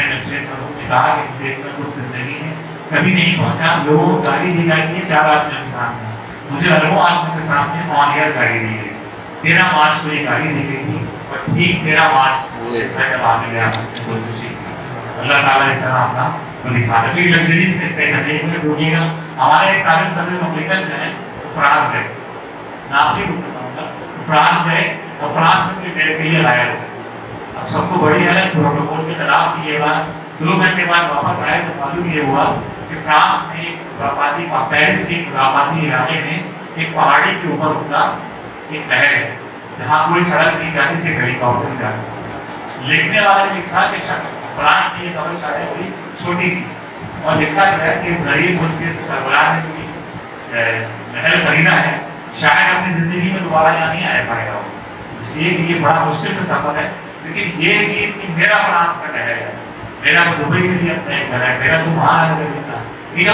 اتنا کچھ زندگی میں کبھی نہیں پہنچا، لوگوں کو گاڑی دی جاتی ہے 4 آدمیوں کے سامنے، مجھے اربوں آدمیوں کے سامنے آن ایئر گاڑی دی گئی۔ 13 مارچ کو یہ گاڑی دی گئی تھی اور ٹھیک 13 مارچ کو جب آگے گیا اللہ تعالیٰ اس طرح اپنا کو دکھاتا ہے۔ لگژریز کے اسٹیشن دیکھنے ہوگی گا، ہمارے ایک سابق صدر مملکت جو ہے فرانس گئے، نام بھی فرانس گئے اور فرانس میں کچھ دیر کے لیے غائب ہو گئے۔ اب سب کو بڑی ہے پروٹوکول کے خلاف کی یہ بات، 2 گھنٹے بعد واپس آئے تو معلوم یہ ہوا کہ فرانس میں وفاتی پیرس کے وفاتی علاقے میں ایک پہاڑی کے اوپر اٹھا ایک نہر ہے جہاں کوئی سڑک نہیں جاتی سے ہیلی کاپٹر نہیں جا سکتا۔ لکھنے والے نے لکھا کہ فرانس کی یہ خبر شاید ہوئی چھوٹی سی، اور لکھا ہے کہ اس غریب ملک کے سربراہ نے کوئی محل خریدا ہے، شاید اپنی زندگی میں دوبارہ یہاں نہیں آیا پائے گا، اس لیے کہ یہ بڑا مشکل سے سفر ہے۔ لیکن یہ چیز کہ میرا فرانس کا نہر ہے، میرا دبئی کے لیے اپنا ایک گھر ہے، میرا تو وہاں آنے کا یہ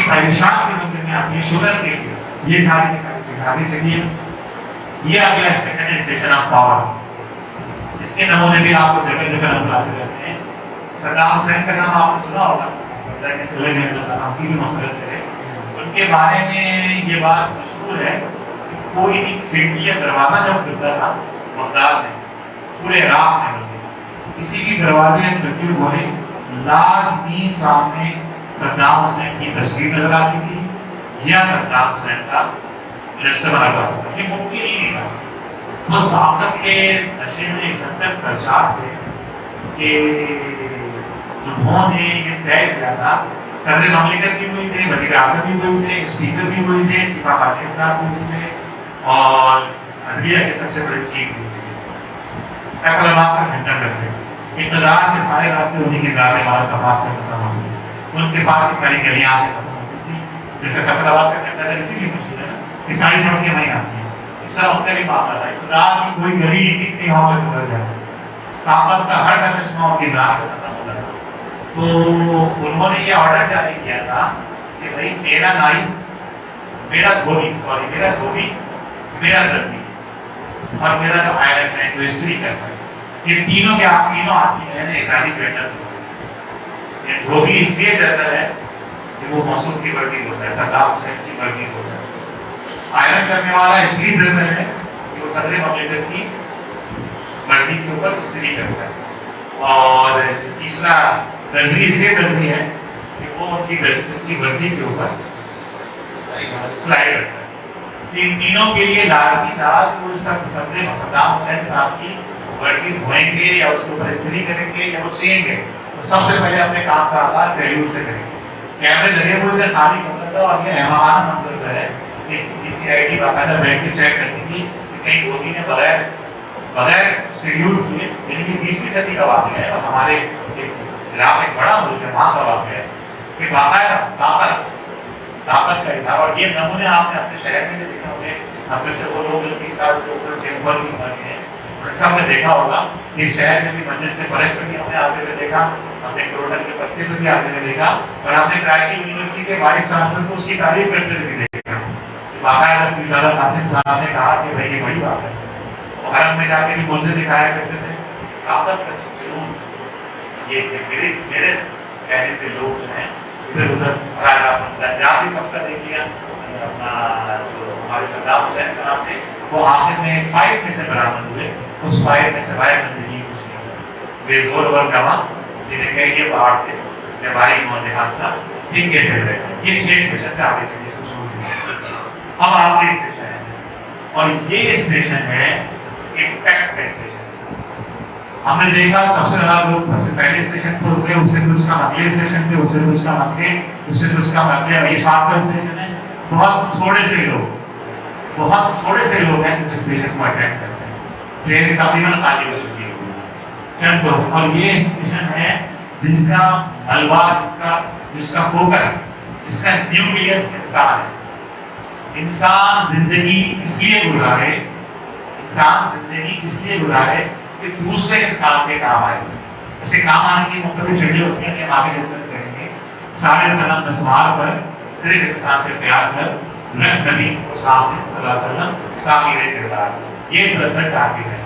خواہشات کے بندے میں آتی ہے، شوگر کے لیے یہ ساری کی ساری آگے چلیے۔ یہ اگلا اسٹیشن ہے اسٹیشن آف پاور، اس کے نمونے بھی آپ کو جگہ جگہ نظر آتے رہتے ہیں۔ صدام حسین کا نام آپ نے سنا ہوگا، کی بھی مغفرت کرے، ان کے بارے میں یہ بات مشہور ہے کہ کوئی بھی کھڑکی یا دروازہ جب کھلتا تھا بغداد میں، پورے عراق میں کسی بھی دروازے یا کھڑکی بولے لازمی سامنے صدام حسین کی تصویر نظر آتی تھی یا صدام حسین کا رشتہ بنا تھا۔ یہ ممکن ہی نہیں تھا۔ تو طاقت کے نشے میں اس حد تک سرشار تھے کہ انہوں نے یہ طے کیا تھا، صدر مملکت بھی وہی تھے، وزیر اعظم بھی وہی تھے، اسپیکر بھی وہی تھے، سپاہ پاکستان بھی وہی تھے، اور عدلیہ کے سب سے بڑے چیف بھی تھے۔ فیصل آباد کا گھنٹہ کرتے، اقتدار کے سارے راستے انہیں کی ذات والا صفات میں ختم ہو گئے، ان کے پاس یہ ساری گلیاں ختم ہو گئی تھی۔ جیسے فیصل آباد کا گھنٹہ تھا، اسی لیے مشہور ہے نا، یہ ساری سڑکیں وہیں آتی ہیں، اس طرح ان کا بھی معاملہ تھا، اقتدار کی کوئی گلی اتنی وہاں پر گزر جائے، طاقت کا ہر سا چشمہ کی ذات میں ختم ہو جاتا۔ تو انہوں نے یہ آرڈر جاری کیا تھا کہ بھائی میرا نائی، میرا دھوبی، میرا درزی اور میرا جو آئرن مین جو استری کرتا ہے، یہ تینوں کے آپ تینوں آدمی ہیں اعزازی جنرل سے۔ یہ دھوبی اس لیے جنرل ہے کہ وہ موصوف کی وردی ہوتا ہے، صدام حسین کی وردی ہوتا ہے۔ آئرن کرنے والا استری جنرل ہے کہ وہ صدر مملکت کی وردی کے اوپر استری کرتا ہے، اور تیسرا درزی سے درزی ہے کہ وہ ان کی وردی کے اوپر سلائی کرتا ہے۔ ان تینوں کے لیے لازمی تھا کہ وہ صدام حسین صاحب کی وردی دھوئیں گے یا اس کے اوپر استری کریں گے یا وہ سین گے، تو سب سے پہلے اپنے کام کا آغاز سیلوٹ سے کریں گے۔ کیمرے لگے ہوئے تھے، خالی ہوتا تھا، اور یہ احمقانہ منظر جو ہے سی آئی ڈی باقاعدہ بیٹھ کے چیک کرتی تھی کہ کہیں دھوبی نے بغیر سیلوٹ کیے، یعنی کہ 20ویں صدی کا واقعہ ہے، اور ہمارے عراق ایک بڑا ملک ہے، وہاں کا واقعہ ہے کہ باقاعدہ طاقت کا حساب۔ اور یہ نمونے آپ نے اپنے شہر میں بھی دیکھے ہوں گے، اپنے سے وہ لوگ جو 30 سال سے اوپر ٹیمپل بھی بنے ہیں، اور سب نے دیکھا ہوگا کہ اس شہر میں بھی مسجد کے فرش پہ بھی ہم نے آتے ہوئے دیکھا، ہم نے کروڑن کے پتے پہ بھی آتے ہوئے دیکھا، اور ہم نے کراچی یونیورسٹی کے وائس چانسلر کو اس کی تعریف کرتے ہوئے بھی دیکھا۔ باقاعدہ پیرزادہ قاسم صاحب نے کہا کہ بھائی یہ بڑی بات ہے، وہ حرم میں جا کے بھی منظر دکھایا کرتے تھے۔ طاقت کا جنون یہ میرے کہنے پہ لوگ جو ہیں ادھر ادھر پنجاب بھی سب کا دیکھ لیا، اپنا جو ہمارے صدام حسین صاحب تھے وہ آخر میں ایک پائپ میں سے برآمد ہوئے، اس پائپ میں سے باہر بندگی کچھ نہیں ہوئی، بے زور ور جمع جنہیں کہ یہ پہاڑ تھے جب آئی موج حادثہ دن کیسے رہے۔ یہ 6 اسٹیشن پہ آگے چلیے کچھ ہو۔ اب آخری اسٹیشن ہے، اور یہ اسٹیشن ہے امپیکٹ کا اسٹیشن۔ ہم نے دیکھا سب سے زیادہ لوگ سب سے پہلے اسٹیشن پر ہوئے، اس سے کچھ کم اگلے اسٹیشن پہ، اس سے کچھ کم اگلے، اس سے کچھ کم اگلے، اور یہ 7واں اسٹیشن ہے۔ بہت تھوڑے سے لوگ ہیں اس اسٹیشن کو اٹینڈ کرتے ہیں، ٹرین تقریباً خالی ہو چکی ہے چند لوگ۔ اور یہ اسٹیشن ہے جس کا حلوہ، جس کا فوکس، جس کا نیوکلیس انسان ہے۔ انسان زندگی اس لیے گزارے کہ دوسرے انسان کے کام آئے۔ اسے کام آنے کی مختلف شکلیں ہوتی ہیں کہ ہم آگے ڈسکس کریں گے۔ سارے سنم مسمار پر صرف انسان سے پیار کر نبی صلی اللہ علیہ وسلم تعمیر کردار، یہ دراصل ٹارگیٹ ہے۔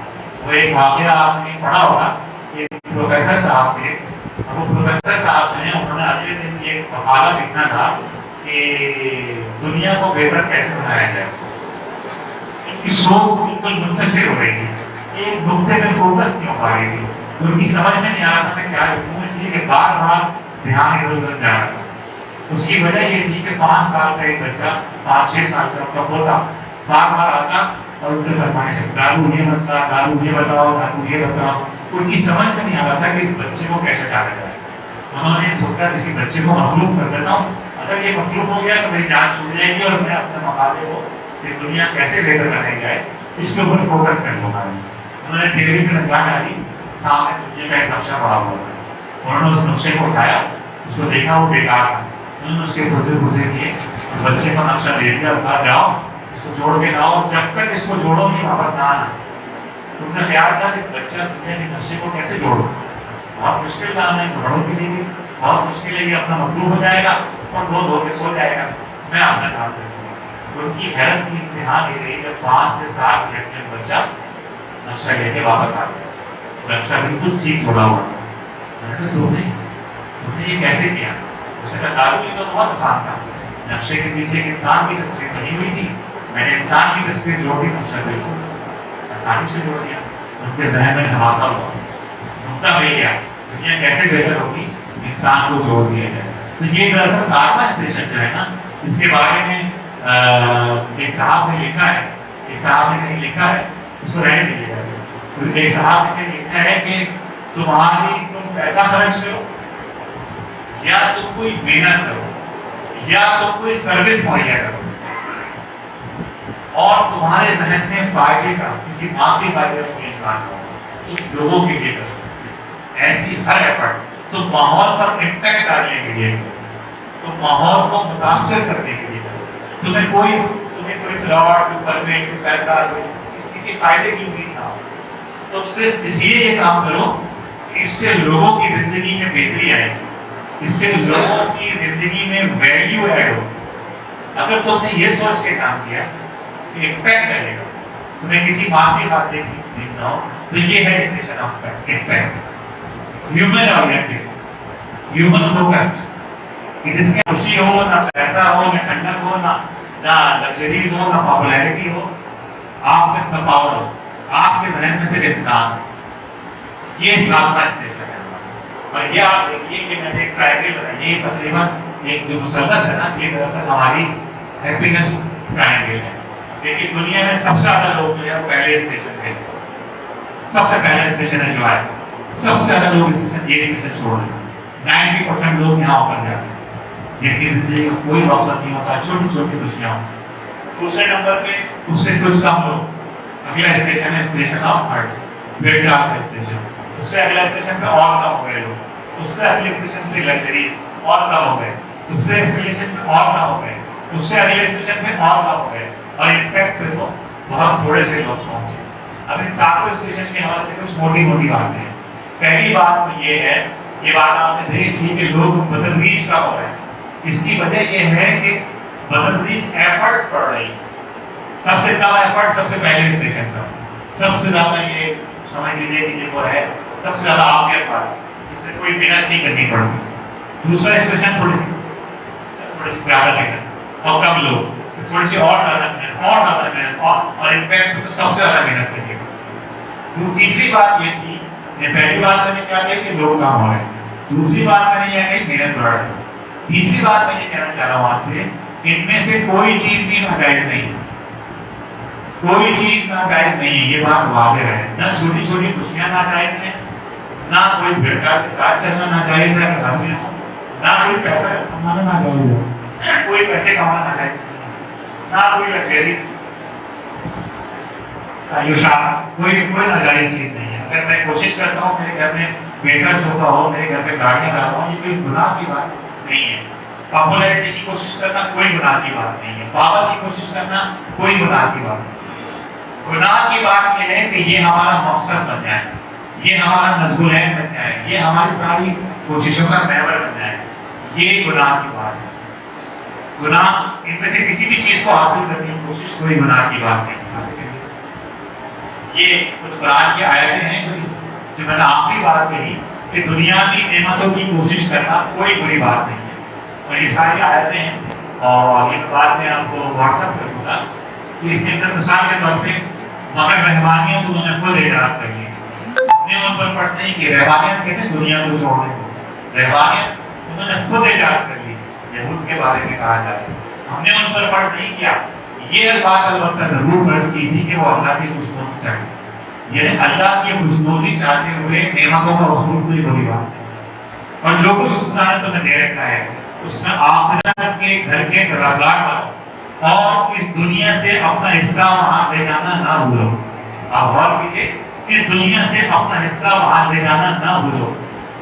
وہ ایک واقعہ آپ نے پڑھا ہوگا، ایک پروفیسر صاحب تھے، وہ پروفیسر صاحب نے انہوں نے اگلے دن یہ مقالہ لکھنا تھا کہ دنیا کو بہتر کیسے بنایا جائے۔ ان کی سوچ بالکل منتشر ہو رہی تھی، ایک نقطے میں فوکس نہیں ہو پا رہی تھی، ان کی سمجھ میں نہیں آ رہا تھا کہ کیا لکھوں، اس لیے کہ بار بار دھیان ادھر ادھر جا رہا تھا۔ اس کی وجہ یہ تھی کہ 5 سال کا ایک بچہ، 5-6 سال کا کا ہوتا، بار بار آتا اور ان سے فرمائش دارو یہ مسئلہ، دارو یہ بتاؤ، دارو یہ بتاؤ۔ ان کی سمجھ میں نہیں آ رہا تھا کہ اس بچے کو کیسے ڈالا جائے۔ انہوں نے سوچا کسی بچے کو مخلوق کر دیتا ہوں، اگر یہ مخلوق ہو گیا تو میری جان چھوٹ جائے گی اور میں اپنے مقالے کو کہ دنیا کیسے بہتر بنائی جائے اس کے اوپر فوکس کر لوں گا۔ انہوں نے ٹیبل پہ لگا ڈالی، سامنے دنیا کا ایک نقشہ پڑا ہوا تھا، انہوں نے اس نقشے کو اٹھایا، اس کو دیکھا وہ بیکار تھا، انہوں نے اس کے پرزے کیے، بچے کو نقشہ دے دیا، کہا جاؤ اس کو جوڑ کے لاؤ، جب تک اس کو جوڑو نہیں واپس نہ آنا۔ تم نے خیال تھا کہ بچہ دنیا کے نقشے کو کیسے جوڑ سکتا ہے، بہت مشکل کام ہے، بڑوں کے لیے بہت مشکل ہے، یہ اپنا مصروف ہو جائے گا اور دھو کے سو جائے گا، میں اپنا کام کروں گا۔ ان کی حیرت کی انتہا یہ رہی کہ 5 سے 7 منٹ میں بچہ نقشہ لے کے واپس آ گیا، نقشہ بالکل ٹھیک جوڑا ہوا۔ میں نے کہا تم نے یہ کیسے کیا؟ اس نے کہا دارو یہ تو بہت آسان تھا، نقشے کے پیچھے ایک انسان کی تصویر بنی ہوئی تھی، میں نے انسان کی تصویر جوڑ دی، نقشہ بالکل آسانی سے جوڑ دیا۔ ان کے ذہن میں دھماکہ ہوا، نقطہ مل گیا، دنیا کیسے بہتر ہوگی، انسان کو جوڑ دیا جائے۔ تو یہ دراصل 7واں اسٹیشن جو ہے نا، اس کے بارے میں ایک صاحب نے لکھا ہے، ایک صاحب نے کہیں لکھا ہے، اس کو رہنے دیجیے گا، ایک صاحب نے کہیں لکھا ہے کہ تم پیسہ خرچ کرو یا تم کوئی محنت کرو یا تم کوئی سروس مہیا کرو اور تمہارے ذہن میں فائدے کا، کسی معاشی فائدے کا کوئی امکان ہو، تو لوگوں کے لیے کرو ایسی ہر ایفرٹ، تو ماحول پر امپیکٹ ڈالنے کے لیے کرو، تو ماحول کو متاثر کرنے کے لیے کرو۔ تمہیں کوئی پلاٹ، کوئی پرمٹ، کوئی پیسہ، کسی فائدے کی امید نہ ہو، تو صرف اس لیے یہ کام کرو، اس سے لوگوں کی زندگی میں بہتری آئے گی، اس سے لوگوں کی زندگی میں ویلیو ایڈ ہو۔ اگر تم نے یہ سوچ کے کام کیا کہ امپیکٹ کرے گا، تمہیں کسی مادی فائدے کی امید نہ ہو، تو یہ ہے station of impact, human oriented, human focused, کہ جس میں خوشی ہو، نہ پیسہ ہو، نہ ٹھنڈک ہو، نہ لگژریز ہو، نہ پاپولیرٹی ہو، آپ میں تفاور ہو، آپ کے ذہن میں صرف انسان۔ یہ 7واں اسٹیشن ہے، اور یہ آپ دیکھیے کہ میں نے ایک ٹرائنگل بنائی، یہ تقریباً ایک جو مسدس ہے نا، یہ دراصل ہماری ہیپینس ٹرائنگل ہے۔ دیکھیے دنیا میں سب سے زیادہ لوگ جو ہے پہلے اسٹیشن پہ، سب سے پہلا اسٹیشن ہے جو ہے، سب سے زیادہ لوگ اسٹیشن یہ اسٹیشن چھوڑ رہے ہیں، 90% لوگ یہاں اوپر جاتے ہیں، جن کی زندگی میں کوئی مقصد نہیں ہوتا، چھوٹی چھوٹی خوشیاں ہوں۔ دوسرے نمبر پہ اس سے کچھ کم لوگ، اگلا اسٹیشن ہے اسٹیشن آف ہرٹس، پیٹ چار کا اسٹیشن، اس سے اگلا اسٹیشن پہ اور کم ہو گئے لوگ، اس سے اگلے اسٹیشن پہ لگژریز اور کم ہو گئے، اس سے اسٹیشن پہ اور کم ہو گئے، اس سے اگلے اسٹیشن پہ اور کم ہو گئے، اور امپیکٹ پہ تو بہت تھوڑے سے لوگ پہنچے۔ اب ان 7 اسٹیشن کے حوالے سے کچھ موٹی موٹی باتیں ہیں۔ پہلی بات تو یہ ہے، یہ بات آپ نے دیکھ لی کہ لوگ بدتدریج کا ہو رہے ہیں، اس کی وجہ یہ ہے کہ بدتدریج ایفرٹس پڑ رہی ہیں۔ سب سے کم ایفرٹ سب سے پہلے اسٹیشن کا، سب سے زیادہ یہ سمجھ لیجیے کہ وہ ہے سب سے زیادہ عافیت والا، اس سے کوئی محنت نہیں کرنی پڑتی۔ دوسرا اسٹیشن تھوڑی سی زیادہ محنت اور کم لوگ، تھوڑی سی اور زیادہ محنت اور امپیکٹ تو سب سے زیادہ محنت کرنی پڑتی۔ تیسری بات یہ تھی، پہلی بات میں نے کیا کہا کہ لوگ کام ہو رہے ہیں، دوسری بات میں نے یہ کہی محنت بڑھ رہی ہے، تیسری بات میں یہ کہنا چاہ رہا ہوں آپ سے، ان میں سے کوئی چیز بھی ناجائز نہیں ہے، کوئی چیز ناجائز نہیں ہے، یہ بات واضح ہے۔ نہ چھوٹی چھوٹی خوشیاں ناجائز ہیں، نہ کوئی بھیڑ چال کے ساتھ چلنا ناجائز ہے، گھر میں ہو، نہ کوئی پیسہ کمانا ناجائز ہے، کوئی پیسے کمانا ناجائز نہیں ہے، نہ کوئی لگژریز کوئی ناجائز چیز نہیں ہے۔ اگر میں کوشش کرتا ہوں میرے گھر میں بیٹر سوفا ہو، میرے گھر میں گاڑیاں لا رہا ہوں، یہ کوئی گناہ کی بات نہیں ہے۔ پاپولیرٹی کی کوشش کرنا کوئی گناہ کی بات نہیں ہے، پاور کی کوشش کرنا کوئی گناہ کی بات نہیں ہے۔ گناہ کی بات یہ ہے کہ یہ ہمارا مقصد بن جائے، یہ ہمارا نصب العین بن جائے، یہ ہماری ساری کوششوں کا محور بن جائے، یہ گناہ کی بات ہے۔ گناہ ان میں سے کسی بھی چیز کو حاصل کرنے کی کوشش کوئی گناہ کی بات نہیں. یہ کچھ قرآن کی آیتیں ہیں جو میں نے آخری بات کہی کہ دنیا کی نعمتوں کی کوشش کرنا کوئی بری بات نہیں ہے. اور یہ ساری آیتیں ہیں اور یہ بات میں آپ کو واٹس ایپ کر دوں گا کہ اس کے اندر مثال کے طور پہ مگر رحمانیوں کو انہوں نے خود ایجاد کر لیا. ہم نے ان پر فرض نہیں کہ رحمانیت کہتے ہیں دنیا کو چھوڑنے کو. رحمانیت انہوں نے خود ایجاد کر لی. یہود کے بارے میں کہا جائے ہم نے ان پر فرض نہیں کیا. یہ بات البتہ ضرور فرض کی تھی کہ وہ اللہ کی خوشنودی چاہتے, یعنی اللہ کی خوشنودی چاہتے ہوئے نعمتوں کا وصول کوئی بڑی بات نہیں. اور جو کچھ خدا نے تمہیں دے رکھا ہے اس میں آخرت کے گھر کے دربار بنو اور اس دنیا سے اپنا حصہ وہاں لے جانا نہ بھولو. آپ غور کیجیے, اس دنیا سے اپنا حصہ وہاں لے جانا نہ بھولو.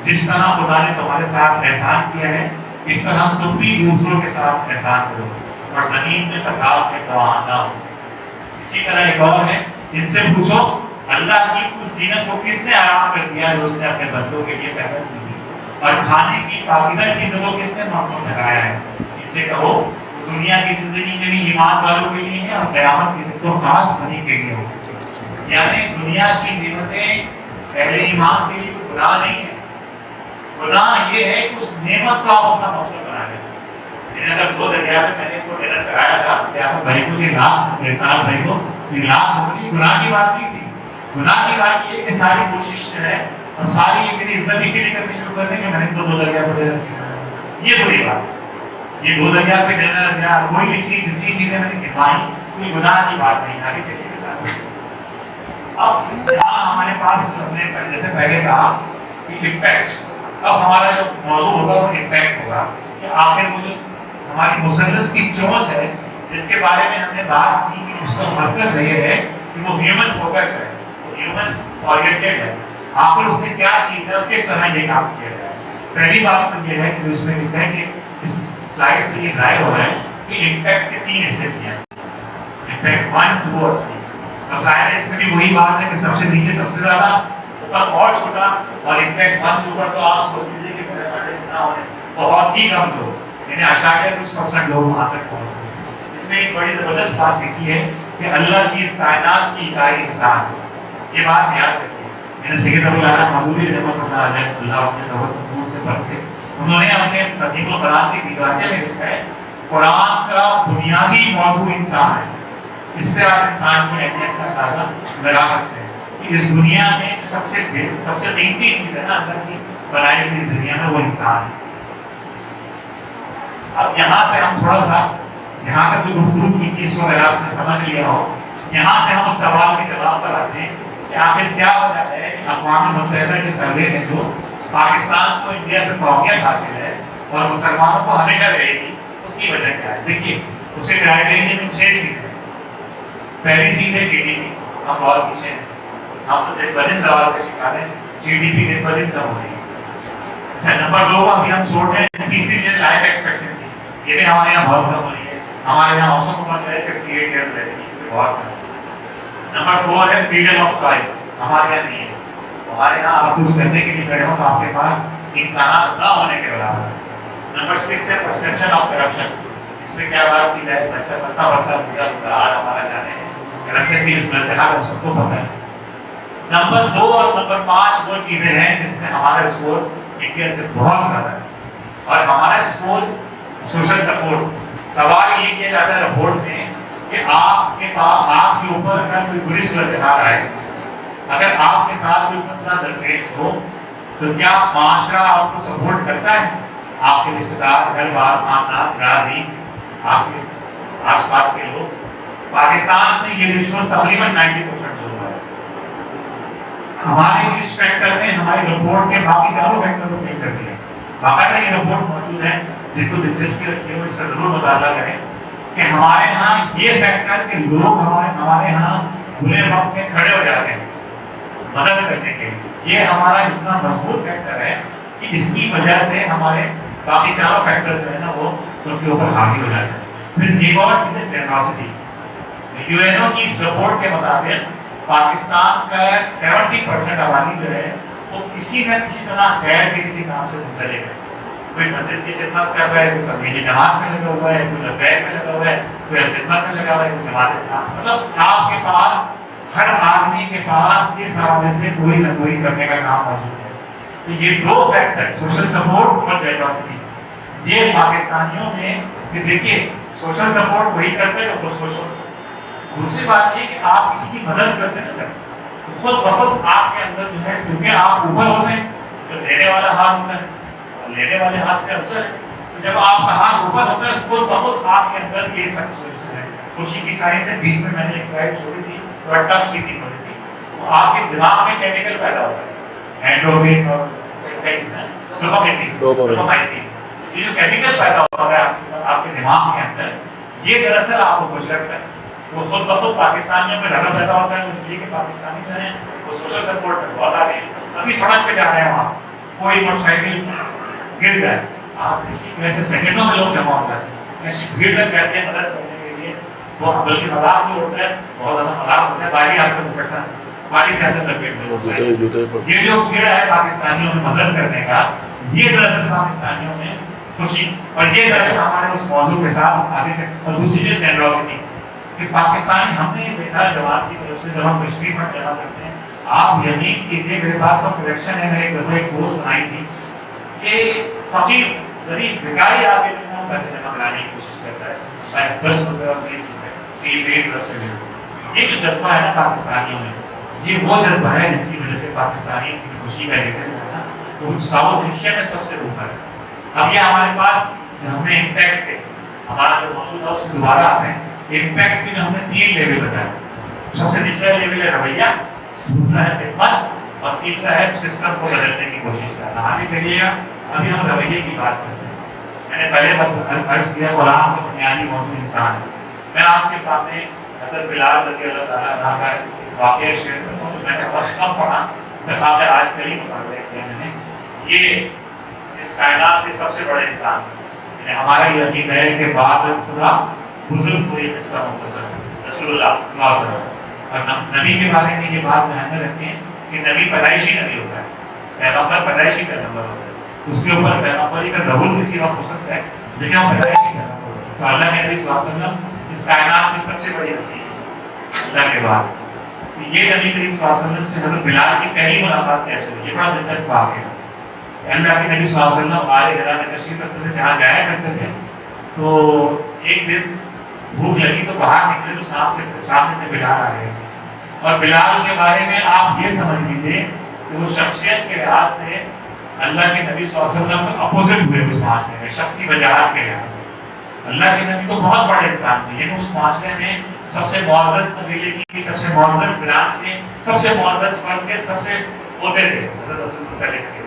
جس طرح خدا نے تمہارے ساتھ احسان کیا ہے اس طرح تم بھی دوسروں کے ساتھ احسان کرو اور زمین میں فساد کے گواہ نہ ہو. اسی طرح ایک اور ہے, ان سے پوچھو اللہ کی اس زینت کو کس نے حرام کر دیا جو اس نے اپنے بندوں کے لیے پیدا کی تھی, اور کھانے کی پاکیزہ چیزوں کو کس نے ممنوع ٹھہرایا ہے. ان سے کہو دنیا کی زندگی میں بھی ایمان والوں کے لیے ہے اور قیامت کے دن کو خاص بنی کے لیے ہو. یعنی دنیا کی نعمتیں پہلے ایمان کے لیے گناہ نہیں ہے. گناہ یہ ہے کہ اس نعمت کو آپ اپنا مقصد بنا لیں. اگر 2 دریا میں نے کو ڈنر کرایا تھا کیا تھا بھائی کو یہ لاکھ سال بھائی کو لاکھ ہوتی گناہ کی بات نہیں تھی. گناہ کی بات یہ کہ ساری کوشش جو ہے اور ساری میری عزت اسی لیے کرنی شروع کر دیں کہ میں نے 2 دریا پہ ڈنر کیا. یہ بری بات. یہ 2 دریا پہ ڈنر یا کوئی بھی چیز جتنی چیزیں میں نے کھلوائی کوئی گناہ کی بات نہیں. آگے چلیے کے ساتھ. اب یہاں ہمارے پاس ہم نے جیسے پہلے کہا کہ امپیکٹ, اب ہمارا جو موضوع ہوگا وہ امپیکٹ ہوگا کہ آخر وہ جو ہماری مثلث کی چونچ ہے جس کے بارے میں ہم نے بات کی کہ اس کا مرکز یہ ہے کہ وہ ہیومن فوکسڈ ہے, وہ ہیومن اورینٹڈ ہے. آخر اس میں کیا چیز ہے اور کس طرح یہ کام کیا جائے. پہلی بات تو یہ ہے کہ اس میں لکھا ہے کہ اس سلائڈ سے یہ ظاہر ہو رہا ہے کہ امپیکٹ کے 3 حصے کیا ہیں, امپیکٹ 1, 2 اور 3. اور ظاہر ہے اس میں بھی وہی بات ہے کہ سب سے نیچے سب سے زیادہ, اوپر اور چھوٹا, اور امپیکٹ 1 کے اوپر تو آپ سوچ لیجیے کہ میرے ساتھ نہ ہونے بہت ہی کم لوگ, یعنی اشاریہ کچھ % لوگ وہاں تک پہنچتے ہیں. اس میں ایک بڑی زبردست بات لکھی ہے کہ اللہ کی اس کائنات کی اکائی انسان. یہ بات یاد رکھیے. میرے سید ابو العلا محمودی رحمۃ اللہ علیہ اللہ اپنے ضرورت دور سے پڑھتے, انہوں نے اپنے ترتیب القرآن کی دیباچے میں لکھا ہے قرآن کا بنیادی موضوع انسان ہے. اس سے آپ انسان کی اہمیت کا اندازہ لگا سکتے ہیں کہ اس دنیا میں سب سے قیمتی چیز ہے نا اندر کی بنائی ہوئی دنیا میں وہ انسان ہے. اب یہاں سے ہم تھوڑا سا یہاں تک جو گفتگو کی تھی اس کو اگر آپ نے سمجھ لیا ہو, یہاں سے ہم اس سوال کے جواب پر آتے ہیں کہ آخر کیا وجہ ہے کہ اقوام متحدہ کے سروے میں جو پاکستان کو انڈیا سے فوقیت حاصل ہے اور مسلمانوں کو ہمیشہ رہے گی, اس کی وجہ کیا ہے. دیکھیے اسے کرائٹیریا میں 6 چیزیں ہیں. پہلی چیز ہے GDP. ہم بہت پیچھے ہیں, ہم تو دن بدن سوال کا شکار ہیں. GDP دن بدن کم ہو رہی ہے. اچھا نمبر 2 ابھی ہم چھوڑ ہیں. تیسری چیز لائف ایکسپیکٹنسی, یہ بھی ہمارے یہاں بہت کم ہو رہی ہے. ہمارے یہاں اوسط عمر جو ہے 58 ایئرز رہتی ہے, بہت کم. نمبر 4 ہے فریڈم آف چوائس, ہمارے یہاں نہیں ہے. ہمارے یہاں آپ کچھ کرنے کے لیے کھڑے ہو تو آپ کے پاس امکانات نہ ہونے کے برابر ہے. نمبر 6 ہے پرسیپشن آف کرپشن. اس میں کیا بات کی جائے, بچہ بڑھتا پورا ہمارا جانے ہیں کرپشن کی صورتحال ہم سب کو پتہ ہے. نمبر 2 اور نمبر 5 وہ چیزیں ہیں جس میں ہمارا اسکور انڈیا سے بہت زیادہ ہے. اور ہمارا اسکور سوشل سپورٹ. سوال یہ کیا جاتا ہے رپورٹ میں کہ آپ کے پاس آپ کے اوپر اگر کوئی بری صورتحال آئے, اگر آپ کے ساتھ کوئی مسئلہ درپیش ہو تو کیا معاشرہ آپ کو سپورٹ کرتا ہے. آپ کے رشتے دار, گھر بار, خاندان, برادری, آپ کے آس پاس کے لوگ. پاکستان میں یہ ریشو تقریباً 90% جو ہوا ہے. ہمارے اس فیکٹر نے ہماری رپورٹ کے باقی چاروں فیکٹر کو فیل کر دیا. باقاعدہ یہ رپورٹ موجود ہے, جن کو دلچسپی رکھی ہو اس کا ضرور مطالعہ کریں کہ ہمارے ہاں یہ فیکٹر کہ لوگ ہمارے ہاں برے وقت میں کھڑے ہو جاتے ہیں مدد کرنے کے لیے, یہ ہمارا اتنا مضبوط فیکٹر ہے کہ اس کی وجہ سے ہمارے باقی چاروں فیکٹر جو ہے نا وہ ان کے اوپر حاوی ہو جاتے ہیں. پھر ایک اور چیز ہے جنراسٹی. UN کی اس رپورٹ کے مطابق پاکستان کا 70% آبادی جو ہے وہ کسی نہ کسی طرح خیر کے کسی کام سے منسلک ہے. کوئی مسجد کی خدمت کر رہا ہے، کوئی تبلیغی جماعت میں لگا ہوا ہے، کوئی لبیک میں لگا ہوا ہے، کوئی خدمت میں لگا ہوا ہے، کوئی جماعت اسلام. مطلب آپ کے پاس ہر آدمی کے پاس اس حوالے سے کوئی نہ کوئی کرنے کا کام موجود ہے. تو یہ دو فیکٹر سوشل سپورٹ اور جنراسٹی یہ پاکستانیوں میں کہ دیکھیے سوشل سپورٹ وہی کرتے ہیں جو خود خوش ہوتے ہیں. دوسری بات یہ کہ آپ کسی کی مدد کرتے نا تو خود بخود آپ کے اندر جو ہے چونکہ آپ اوپر ہوتے ہیں تو دینے والا ہاتھ ہوتا ہے اور لینے والے ہاتھ سے افضل ہے. تو جب آپ کا ہاتھ اوپر ہوتا ہے خود بخود آپ کے اندر یہ سکسیس ہے. خوشی کی سائنس ہے. بیچ میں میں نے ایک سلائڈ چھوڑی تھی بڑا ٹف سی تھی تھوڑی سی. تو آپ کے دماغ میں کیمیکل پیدا ہوتا ہے اینڈروفین اور ڈوپامائن. یہ جو کیمیکل پیدا ہوتا ہے آپ کے دماغ کے اندر یہ دراصل آپ کو خوش رکھتا ہے. وہ خود بخود پاکستانیوں میں لگا پیدا ہوتا ہے. اس لیے کہ پاکستانی جو ہیں وہ سوشل سپورٹ میں بہت آگے ہیں. ابھی سڑک پہ جا رہے ہیں وہاں کوئی موٹر سائیکل گر جائے آپ دیکھیے کیسے سیکنڈوں میں لوگ جمع ہوتا ہے ایسی بھیڑ لگ جاتی ہے مدد کرنے کے لیے. وہ بلکہ مذاق بھی ہوتا ہے بہت زیادہ مذاق ہوتا ہے. باری آپ کو پکڑتا ہے باری چادر لپیٹ میں. یہ جو کیڑا ہے پاکستانیوں میں مدد کرنے کا یہ دراصل پاکستانیوں میں خوشی اور یہ دراصل ہمارے اس موضوع کے ساتھ آگے سے. اور دوسری چیز جنراسٹی کہ پاکستانی ہم نے دیکھا جماعت کی طرف سے جب ہم کشمیر فنڈ جمع کرتے ہیں آپ یقین کیجیے میرے پاس تو کلیکشن ہے. میں ایک دفعہ ایک پوسٹ بنائی تھی کہ فقیر غریب بھکاری آپ کے دن پیسے جمع کرانے کی کوشش کرتا ہے 10 روپے اور 20 روپے ایک طرف سے. یہ جو جذبہ ہے نا پاکستانیوں میں یہ وہ جذبہ ہے جس کی وجہ سے پاکستانی کی خوشی کا ذکر ہے نا تو ساؤتھ ایشیا میں سب سے اوپر ہے. اب یہ ہمارے پاس ہم نے امپیکٹ پہ ہمارا جو موضوع تھا اس میں دوبارہ آتے ہیں. امپیکٹ میں ہم نے 3 لیول بتایا. سب سے نچلا لیول ہے رویہ, دوسرا ہے خدمت اور تیسرا ہے سسٹم کو بدلنے کی کوشش کرنا. آگے چلیے گا. ابھی ہم رویے کی بات کرتے ہیں. میں نے پہلے عرض کیا غلام کا بنیادی موضوع انسان ہے. میں آپ کے سامنے حضرت بلال رضی اللہ تعالیٰ عنہ کا واقعہ شیئر کرتا ہوں. میں نے بہت کم پڑھا نصاب آج کل ہی مطالعہ کیا میں نے. یہ اس کائنات کے سب سے بڑے انسان ہیں. ہمارا یہ یقین ہے کہ بعد بزرگ کو یہ قصہ مختصر ہے رسول اللہ صلی اللہ علیہ وسلم. اور نبی کے بارے میں یہ بات ذہن میں رکھیں کہ نبی پیدائشی نبی ہوتا ہے, پیغمبر پیدائشی پیغمبر ہوتا ہے. اس کے اوپر پیغمبری کا ظہور کسی وقت ہو سکتا ہے لیکن وہ پیدائشی پیغمبر ہوتا ہے. تو اللہ کے نبی صلی اللہ علیہ وسلم اس کائنات کی سب سے بڑی ہستی ہے اللہ کے بعد. یہ نبی کریم صلی اللہ علیہ وسلم سے حضرت بلال کی پہلی ملاقات کیسے ہوئی یہ بڑا دلچسپ واقعہ ہے. اللہ کے نبی صلی اللہ علیہ وسلم غار حرا میں تشریف رکھتے تھے جہاں جایا کرتے تھے. تو ایک دن بھوک لگی تو باہر نکلے تو سامنے سے بلال آ گئے. اور بلال کے بارے میں آپ یہ سمجھ لیجیے کہ وہ شخصیت کے لحاظ سے اللہ کے نبی صلی اللہ علیہ وسلم کا اپوزٹ ہوئے اس معاشرے میں شخصی وجاہت کے لحاظ سے. اللہ کے نبی تو بہت بڑے انسان تھے لیکن اس معاشرے میں سب سے معزز قبیلے کی سب سے معزز برانچ کے سب سے معزز فرد کے سب سے عہدے تھے حضرت عبدالمطلب کے.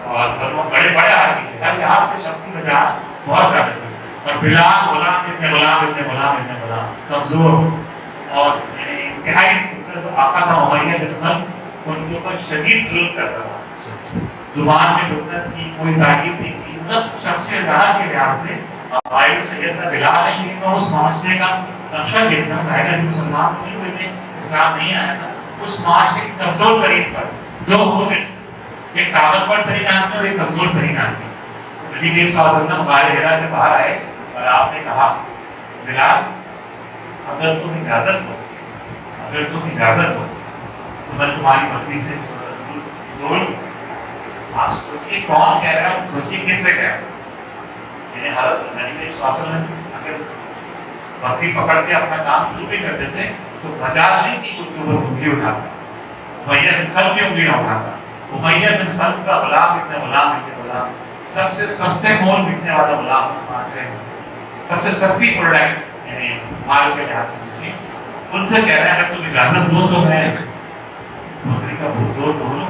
اور بڑے بڑے آدمی تھے ہر لحاظ سے شخصی وجاہت بہت زیادہ تھی. اور بلال غلام ابن غلام ابن غلام ابن غلام کمزور اور یعنی انتہائی آقا کا امیہ بن خلف ان کے اوپر شدید ظلم کرتا تھا. زبان میں لکنت تھی کوئی تعریف نہیں تھی. مطلب شخص دار کے لحاظ سے آئیو سیدنا بلال ہے لیکن وہ اس معاشرے کا نقشہ دیکھنا ظاہر ہے مسلمان نہیں ہوئے تھے اسلام نہیں آیا تھا. اس معاشرے کی کمزور ترین فرد دو اپوزٹس ایک طاقتور ترین آدمی اور ایک کمزور ترین آدمی. نبی کریم صلی اللہ علیہ وسلم غار حرا سے باہر آئے اور آپ نے کہا بلال اگر تم اجازت ہو تو میں تمہاری بکری سے دور. آپ سوچیے کون کہہ رہا ہے سوچیے کس سے کہہ رہا ہے. یعنی حضرت نبی کریم صلی اللہ علیہ وسلم اگر بکری پکڑ کے اپنا کام شروع بھی کرتے تھے تو مجال نہیں تھی کہ اوپر انگلی اٹھاتا. امیہ بن خلف کی انگلی نہ اٹھاتا. امیہ بن خلف کا غلام ابن غلام سب سے سستے مول بکنے والا غلام اس معاشرے میں سب سے سستی پروڈکٹ یعنی مال کے لحاظ سے ان سے کہہ رہے ہیں اگر تم اجازت دو تو میں بکری کا بھوزور دھو لوں.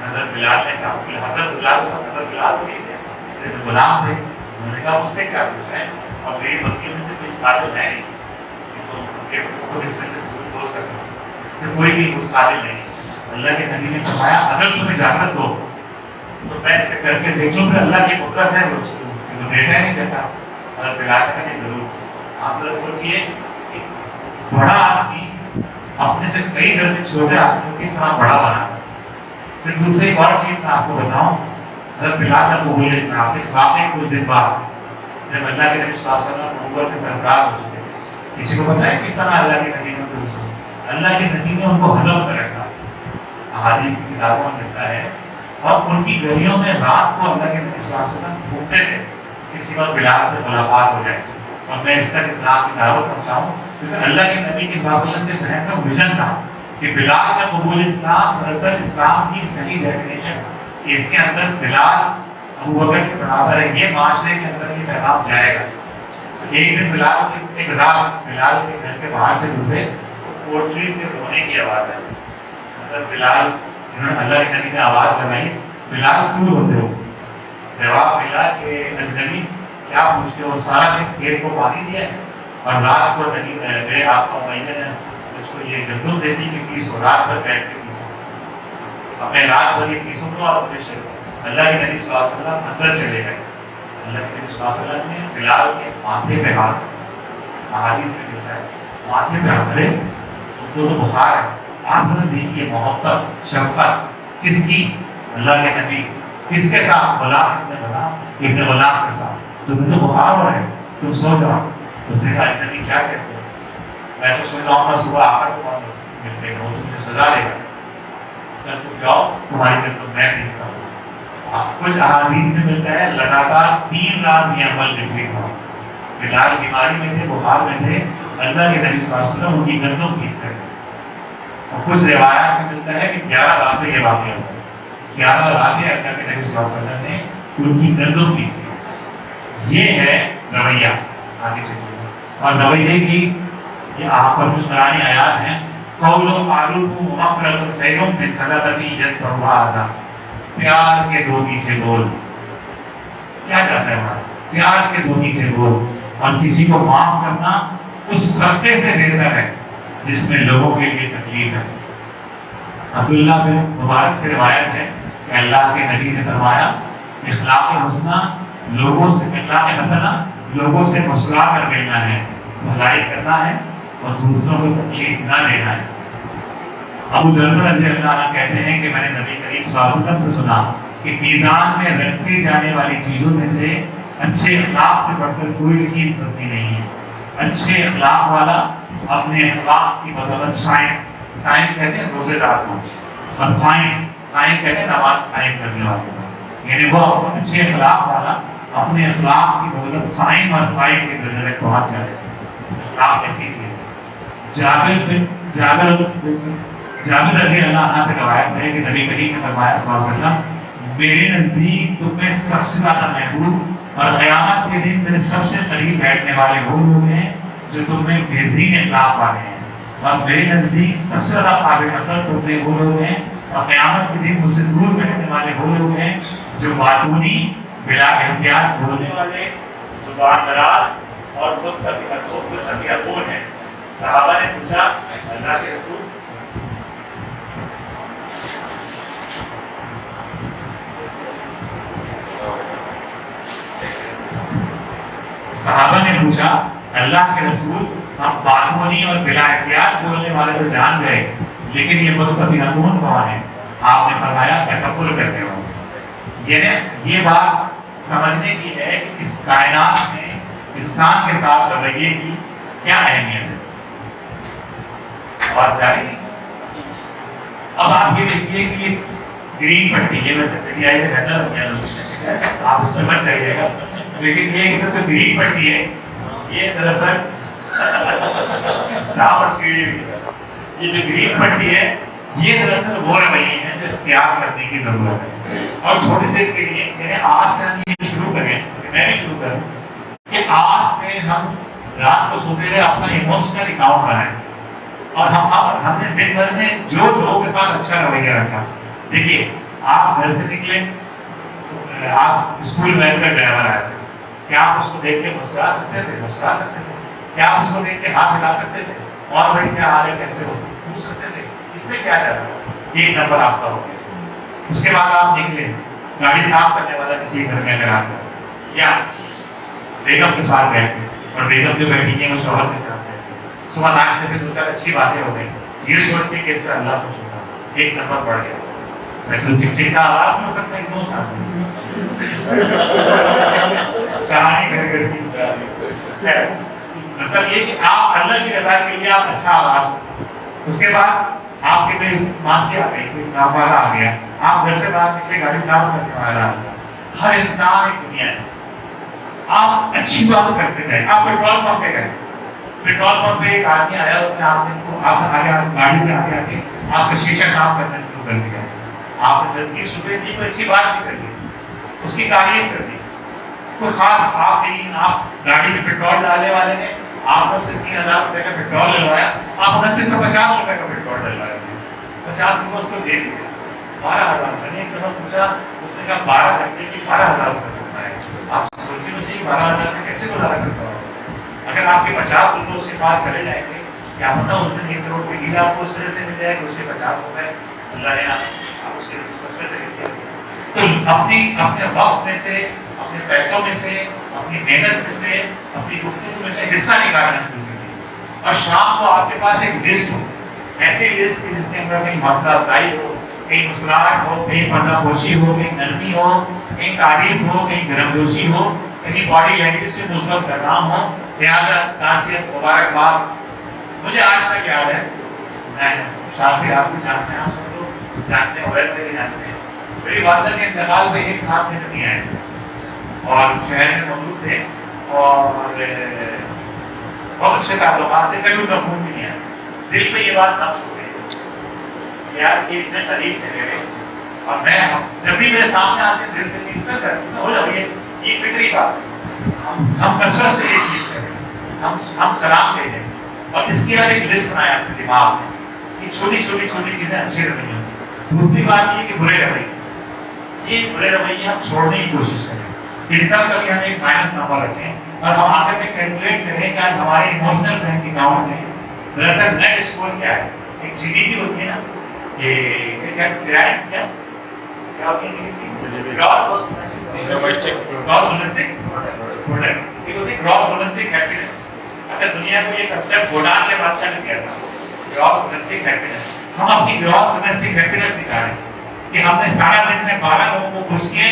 حضرت بلال نے کہا حضرت بلال نہیں تھے اس لیے جو غلام تھے انہوں نے کہا اس سے کیا پوچھا ہے اور میری بکری میں سے کوئی قابل ہے نہیں کہ تم اس میں سے دھو سکتے اس سے کوئی بھی اس قابل نہیں. اللہ کے نبی نے فرمایا اگر تم اجازت دو تو میں اسے کر کے دیکھ لوں. پھر اللہ کی قدرت ہے وہ دیتا نہیں دیتا. حضرت بلال نے کہا ضرور. آپ ذرا سوچیے ایک بڑا آدمی اپنے سے کئی درجے چھوٹے آدمی کو کس طرح بڑا بنا. پھر دوسری ایک اور چیز میں آپ کو بتاؤں حضرت بلال کا قبول اسلام اس واقعے کچھ دن بعد جب اللہ کے نبی صلی اللہ علیہ وسلم نبوت سے سرفراز ہو چکے تھے، کسی کو پتہ ہے کس طرح اللہ کے نبی نے پوچھا؟ اللہ کے نبی نے ان کو ہدف میں رکھا، احادیث کی کتابوں میں ملتا ہے، اور ان کی گلیوں میں رات کو اللہ کے نبی صلی اللہ علیہ وسلم گھومتے تھے کسی وقت بلال سے ملاقات ہو جائے اور میں اس تک اسلام کی دعوت پہنچاؤں، کیونکہ اللہ کے نبی کے بابلند کے ذہن کا ویژن تھا کہ بلال کا قبول اسلام دراصل اسلام کی صحیح ڈیفینیشن، اس کے اندر بلال ابو بکر کے برابر ہے، یہ معاشرے کے اندر یہ پیغام جائے گا۔ ایک دن بلال ایک رات بلال کے گھر کے باہر سے گزرے، پوٹری سے رونے کی آواز آئی۔ حضرت بلال، انہوں نے اللہ کے نبی نے آواز لگائی، بلال کیوں روتے ہو؟ جواب ملا کہ اجنبی کیا پوچھتے ہو، سارا دن کھیت کو پانی دیا ہے اور رات کو میرے آپ کا امیہ نے مجھ کو یہ گندم دے دی کہ پیسو، رات بھر بیٹھ کے پیسو، اپنے رات بھر یہ پیسو تو آپ مجھے شروع۔ اللہ کے نبی صلی اللہ علیہ وسلم اندر چلے گئے، اللہ کے نبی صلی اللہ علیہ وسلم نے بلال کے ماتھے پہ ہاتھ، احادیث میں لکھا ہے ماتھے پہ ہاتھ رکھے، تو بخار ہے، آپ ذرا دیکھیے محبت شفقت کس کی؟ اللہ کے نبی کس کے ساتھ؟ غلام ابن غلام کے ساتھ، تمہیں تو بخار ہو رہا ہے، تم سو جاؤ۔ اس نے کہا نبی کیا کہتے ہو؟ میں تو سو جاؤں گا، صبح آ کر تمہیں ملتے گا، وہ تمہیں سزا دے گا، کل تم جاؤ تمہاری دل تو میں نہیں سکتا۔ کچھ احادیث میں ملتا ہے لگاتار 3 رات یہ عمل ریپیٹ ہوا، بلال بیماری میں تھے، بخار میں تھے، اللہ کے نبی صلی اللہ علیہ وسلم ان کی گردن پیستے تھے، اور کچھ روایات میں ملتا ہے کہ 11 راتیں یہ واقعہ ہوا، 11 راتیں اللہ کے نبی صلی اللہ علیہ وسلم نے ان کی گردن پیس دی۔ یہ ہے رویہ آگے سے، اور رویے کی یہ آپ پر کچھ قرآنی آیات ہیں، قول معروف مغفرۃ خیر من صدقۃ یتبعها اذى، پیار کے 2 میٹھے بول، کیا چاہتا ہے ہمارا؟ پیار کے 2 میٹھے بول، اور کسی کو معاف کرنا اس صدقے سے بہتر ہے جس میں لوگوں کے لیے تکلیف ہے۔ عبداللہ بن مبارک سے روایت ہے کہ اللہ کے نبی نے فرمایا اخلاق حسنہ لوگوں سے، اخلاق حسنہ لوگوں سے مسکرا کر ملنا ہے، بھلائی کرنا ہے اور دوسروں کو تکلیف نہ دینا ہے۔ ابو دردہ رضی اللہ عنہ کہتے ہیں کہ میں نے نبی کریم صلی اللہ علیہ وسلم سے سنا کہ میزان میں رکھے جانے والی چیزوں میں سے اچھے اخلاق سے بڑھ کر کوئی چیز بستی نہیں ہے۔ اچھے اخلاق والا اپنے اخلاق کی بدولت سائن کہتے ہیں روزے دار کو، اور قائم کہتے ہیں نماز قائم کرنے والے کو، یعنی وہ اچھے اخلاق والا اپنے اخلاق کی بدولت سائن اور قائم کے درجے تک پہنچ جائے۔ اخلاق ایسی چیز ہے۔ جابر رضی اللہ عنہ سے روایت ہے کہ نبی کریم نے فرمایا صلی اللہ علیہ وسلم میرے نزدیک تم میں سب سے زیادہ محبوب اور قیامت کے دن میرے سب سے قریب بیٹھنے والے وہ لوگ ہیں جو تم میں بہترین اخلاق والے ہیں، اور میرے نزدیک سب سے زیادہ قابل نفرت تم میں وہ لوگ ہیں اور قیامت کے دن مجھ سے دور بیٹھنے والے وہ لوگ ہیں جو باتونی، بلا احتیاط بولنے والے، زبان دراز اور متفقون ہیں۔ صحابہ نے پوچھا اللہ کے رسول اللہ کے رسول ہم باتونی اور بلا احتیاط بولنے والے تو جان گئے، لیکن یہ متفقون کون ہیں؟ آپ نے فرمایا تکبر کرنے والے۔ یعنی یہ بات سمجھنے کی ہے کہ اس کائنات میں انسان کے ساتھ رویے کی کیا اہمیت ہے۔ آواز جاری نہیں؟ اب آپ یہ دیکھیے کہ یہ گرین پٹی، یہ ویسے پٹی آئی ہے گھٹنا لگ گیا، آپ اس میں مت چاہیے گا، لیکن یہ ادھر تو گرین پٹی ہے، یہ دراصل صاف اور سیڑھی بھی ہے۔ یہ جو گرین پٹی ہے یہ دراصل وہ رویے ہیں جو اختیار کرنے کی ضرورت ہے۔ اور تھوڑی دیر کے لیے یعنی آج سے ہم یہ شروع کریں، میں بھی شروع کروں کہ آج سے ہم رات کو سوتے رہے اپنا ایموشنل اکاؤنٹ بنائیں، اور ہم نے دن بھر میں جو لوگوں کے ساتھ اچھا رویہ رکھا۔ دیکھیے آپ گھر سے نکلے، آپ اسکول وین کا ڈرائیور آئے تھے، کیا آپ اس کو دیکھ کے مسکرا سکتے تھے؟ مسکرا سکتے تھے۔ کیا آپ اس کو دیکھ کے ہاتھ ہلا سکتے تھے؟ اور بھائی کیا حال ہے، کیسے ہو، پوچھ سکتے تھے؟ اس میں کیا جاتا ہے؟ 1 نمبر آپ کا ہو گیا۔ اس کے بعد آپ نکلے، گاڑی صاف کرنے والا کسی گھر میں اگر آتا ہے، یا بیگم کے ساتھ بیٹھے اور بیگم جو بیٹھی ہیں وہ شوہر کے ساتھ بیٹھے، صبح ناشتے میں 2-4 اچھی باتیں ہو گئی، یہ سوچ کے کس طرح اللہ خوش ہوگا، 1 نمبر بڑھ گیا۔ ویسے چکچک کا آواز نہیں ہو سکتا، کیوں چاہتے ہیں کہانی گھر گھر کی مطلب یہ کہ آپ اللہ کی رضا کے لیے آپ اچھا آواز کریں. اس کے بعد آپ کے کوئی ماسی آ گئی, کوئی کام والا آ گیا, آپ گھر سے باہر نکلے گاڑی صاف کرنے والا آ گیا. ہر انسان ایک دنیا ہے. آپ اچھی بات کرتے جائیں. آپ پیٹرول پمپ پہ گئے, پیٹرول پمپ پہ ایک آدمی آیا, اس نے آپ کو آپ آگے گاڑی سے آگے آگے آپ کا شیشہ صاف کرنا شروع کر دیا. آپ نے 10-20 روپئے دی, کوئی اچھی بات بھی کر دی, اس کی تعریف کر دی. کوئی خاص آپ نہیں, آپ گاڑی میں پیٹرول ڈالنے والے نے آپ نے اسے 3000 روپے کا پیٹرول ڈلوایا, آپ 2950 روپے کا پیٹرول ڈلوایا, 50 روپے اس کو دے دیے. 12,000. میں نے ایک دفعہ پوچھا, اس نے کہا 12 گھنٹے کی 12,000 روپے ملتا ہے. آپ سوچیے تو صحیح, 12,000 میں کیسے گزارا کرتا ہوں. اگر آپ کے 50 روپے اس کے پاس چلے جائیں گے, کیا پتا اس دن 1 کروڑ کی ڈیل آپ کو اس وجہ سے مل جائے کہ اس کے 50 روپے اللہ نے آپ اس کے میں سے لکھ دیا. تو اپنے وقت میں سے, اپنے پیسوں میں سے, اپنی محنت میں سے, اپنی گفتگو میں سے حصہ نکالنا شروع کیجیے. اور شام کو آپ کے پاس ایک لسٹ ہو, ایسی لسٹ جس کے اندر کہیں حوصلہ افزائی ہو, کہیں مسکراہٹ ہو, کہیں پردہ پوشی ہو, کہیں نرمی ہو, کہیں تعریف ہو, کہیں گرم جوشی ہو, کہیں باڈی لینگویج سے مثبت پیغام ہو, قیادت, تعزیت, مبارکباد. مجھے آج تک یاد ہے, میں شافی آپ کو جانتے ہیں, آپ سب لوگ جانتے ہیں, ویسے بھی جانتے ہیں, میری والدہ کے انتقال پہ ایک ساتھ میں نہیں آئے اور شہر میں موجود تھے اور بہت اچھے تعلقات تھے, کبھی ان کا فون بھی نہیں آیا. دل پہ یہ بات نقش ہو گئی یار, یہ اتنے قریب تھے میرے, اور میں جب بھی میرے سامنے آتے ہیں دل سے چیز کر ہو جاؤ. یہ فطری بات ہے. ہم کثرت سے ایک چیز کریں, ہم سلام بھیجیں, اور اس کی ایک لسٹ بنائیں اپنے دماغ میں. یہ چھوٹی چھوٹی چیزیں اچھی رویے. دوسری بات یہ کہ برے رویے, یہ برے رویے ہم چھوڑنے کی کوشش کریں. انسان کا بھی ہم ایک مائنس نمبر رکھیں اور ہم آخر میں کیلکولیٹ کریں کہ ہمارے ایموشنل بینک اکاؤنٹ میں دراصل نیٹ اسکور کیا ہے. ایک جی ڈی پی ہوتی ہے نا, یہ کیا ہوتی ہے G D P, gross domestic product, ایک ہوتی ہے گراس ڈومیسٹک ہیپینس. اچھا, دنیا کو یہ کنسیپٹ بھوٹان کے بادشاہ نے دیا تھا, گراس ڈومیسٹک ہیپینس. ہم اپنی گراس ڈومیسٹک ہیپینس نکالیں کہ ہم نے سارا دن میں 12 لوگوں کو خوش کیے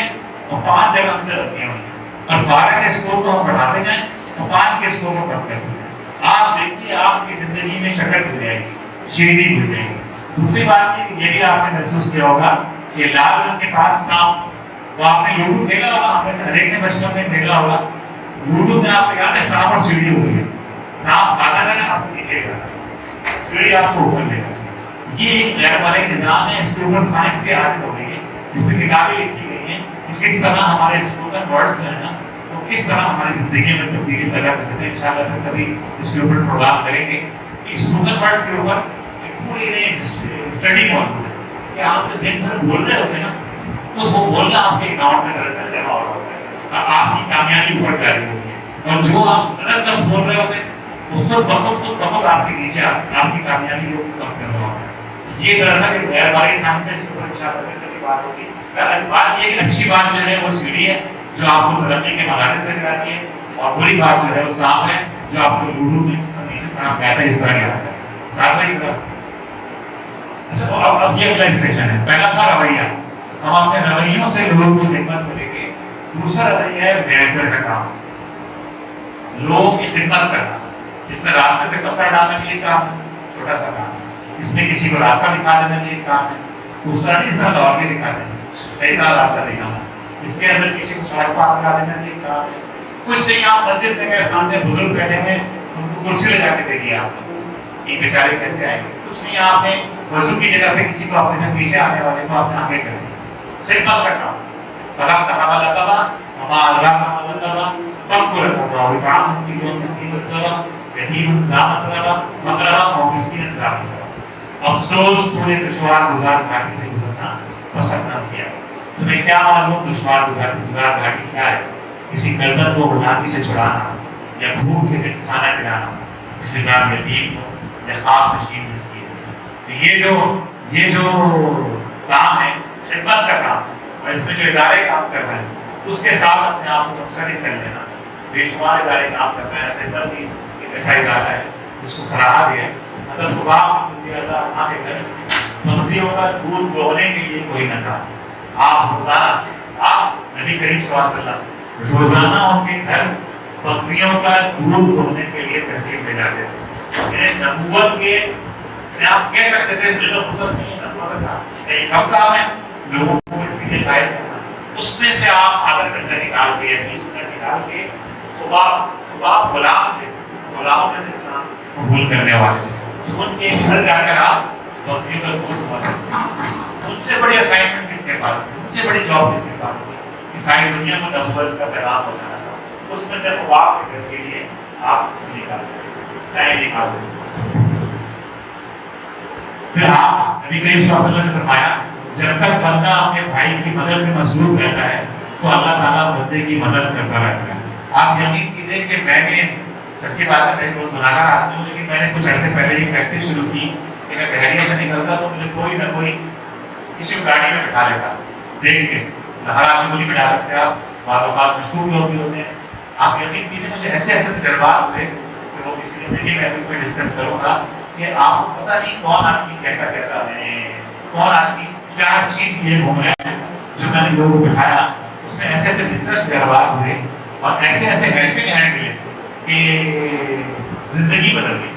اور 5 جگہ ہم سے غلطیاں ہوئی, اور 12 کے اسکور کو ہم بڑھاتے جائیں اور 5 کے اسکور کو کم کرتے جائیں. آپ دیکھیے آپ کی زندگی میں شکل مل جائے گی, شیرینی مل جائے گی. دوسری بات یہ بھی آپ نے محسوس کیا ہوگا کہ لال رنگ کے پاس سانپ, تو آپ نے لوڈو کھیلا ہوگا, ہم میں سے ہر ایک نے بچپن میں کھیلا ہوگا. لوڈو میں آپ کو یاد ہے سانپ اور سیڑھی ہو گئی ہے. سانپ کھانا ہے, آپ کو نیچے گا, سیڑھی آپ کو اوپر لے گا. یہ ایک غیر والا نظام ہے. اس کے اوپر سائنس کی عادت ہو گئی ہے, اس میں کتابیں لکھی گئی ہیں کہ کس طرح ہمارے اسپوکن ورڈس جو ہے نا, تو کس طرح ہماری زندگی میں تبدیلی پیدا کرتے ہیں. انشاءاللہ پھر کبھی اس کے اوپر پروگرام کریں گے. اسپوکن ورڈس کے اوپر ایک پوری اسٹڈی موجود ہے کہ آپ جو دن بھر بول رہے ہوتے ہیں نا, تو وہ بولنا آپ کے اکاؤنٹ میں دراصل جمع ہو رہا ہوتا ہے, آپ کی کامیابی اوپر جا رہی ہوتی ہے. اور جو آپ غلط لفظ بول رہے ہوتے ہیں وہ خود بخود آپ کے نیچے آپ کی کامیابی کو کم کر رہا ہوتا ہے. یہ دراصل ایک غیر والی سائنس ہے, اس کے اوپر انشاءاللہ کبھی بات ہوگی. بات یہ کہ اچھی بات جو ہے وہ سیڑھی ہے جو آپ کو ترقی کے مغازے میں دلاتی ہے, اور بری بات جو ہے وہ سانپ ہے جو آپ کو لوڈو میں نیچے سانپ کہتا ہے اس طرح کیا ہوتا ہے. ساتھ ہی اچھا, تو اب یہ اگلا اسٹیشن ہے. پہلا تھا رویہ, ہم اپنے رویوں سے لوگوں کو خدمت کریں گے. دوسرا رویہ ہے ویلفیئر کا کام, لوگوں کی خدمت کرنا. اس میں راستے سے کپڑا ڈالنا بھی ایک کام ہے, چھوٹا سا کام. اس میں کسی کو راستہ دکھا دینا بھی ایک کام ہے. دوسرا نہیں, اس طرح دوڑ کے دکھا دینا, صحیح طرح راستہ دکھانا. اس کے اندر کسی کو سڑک پار کرا دینا بھی ایک کام ہے. کچھ نہیں, آپ مسجد میں گئے, سامنے بزرگ بیٹھے ہیں, ان کو کرسی لے جا کے دے دیا آپ نے, یہ بیچارے کیسے آئیں گے. کچھ نہیں, آپ نے وضو کی جگہ پہ کسی کو آکسیجن پیچھے آنے والے کو آپ نے آگے کر دیا. خدمت کا کام. فلاح تحمل لقبہ وما ادراک ما لقبہ فقر القبہ وفعام کی یوم نصیبت لبہ یتیم زامت لبہ مقربہ و مسکین زامت لبہ. افسوس تو نے دشوار گزار گھاٹی سے گزرنا پسند نہ کیا. تمہیں کیا معلوم دشوار گزار گھاٹی کیا ہے؟ کسی گردن کو غلامی سے چھڑانا, یا بھوک کے دن کھانا کھلانا, شکار یتیم ہو یا خواب نشین مسکین. یہ جو کام ہے خدمت کا کام, اور اس میں جو ادارے کام کر رہے ہیں اس کے ساتھ اپنے آپ کو منسلک کر لینا. بے شمار ادارے کام کر رہے ہیں. خدمت بھی ایک ایسا ادارہ ہے جس کو سراہا بھی ہے. حضرت خباب رضی اللہ عنہ کے گھر مغربیوں کا دودھ دوہنے کے لیے کوئی نہ تھا. آپ نبی کریم صلی اللہ علیہ وسلم روزانہ ان کے گھر بکریوں کا دودھ دھونے کے لیے تشریف لے جاتے تھے. نبوت کے آپ کہہ سکتے تھے مجھے تو فرصت نہیں ہے نبوت کا یہ کب کام ہے لوگوں کو اس کے لیے قائم کرنا. اس میں سے آپ آدھا گھنٹہ نکال کے یا 20 منٹ نکال کے خباب غلام تھے, غلاموں میں سے اسلام قبول کرنے والے تھے, ان کے گھر جا کر آپ بکریوں کا دودھ دھوتے. ان سے بڑی اسائنمنٹ کس کے پاس تھی, ان سے بڑی جاب کس کے پاس تھی کہ ساری دنیا کو نبوت کا پیغام پہنچانا تھا. اس میں سے خواب کے گھر کے لیے آپ ٹائم نکالتے. پھر آپ نبی کریم صلی اللہ علیہ وسلم نے فرمایا جب تک بندہ اپنے بھائی کی مدد میں مصروف رہتا ہے تو اللہ تعالیٰ بندے کی مدد کرتا رہتا ہے. آپ یقین کیجیے کہ میں نے سچی بات ہے میں بہت گناہگار آدمی ہوں, لیکن میں نے کچھ عرصے پہلے یہ پریکٹس شروع کی کہ میں بحریہ سے نکلتا تو مجھے کوئی نہ کوئی کسی کو گاڑی میں بٹھا لیتا دیکھ کے. ہر آدمی کو نہیں بٹھا سکتے آپ, بعض اوقات مشکور لوگ بھی ہوتے ہیں. آپ یقین کیجیے مجھے ایسے ایسے تجربات ہوئے کہ وہ کسی زندگی میں میں ڈسکس کروں گا کہ آپ کو پتہ نہیں کون آدمی کیسا ہے, کون آدمی کیا چیز یہ گھوم رہے ہیں. جو میں نے لوگوں کو بٹھایا اس میں ایسے ایسے دلچسپ تجربات ہوئے اور ایسے ایسے ہیلپنگ ہینڈ ملے کہ زندگی بدل گئی.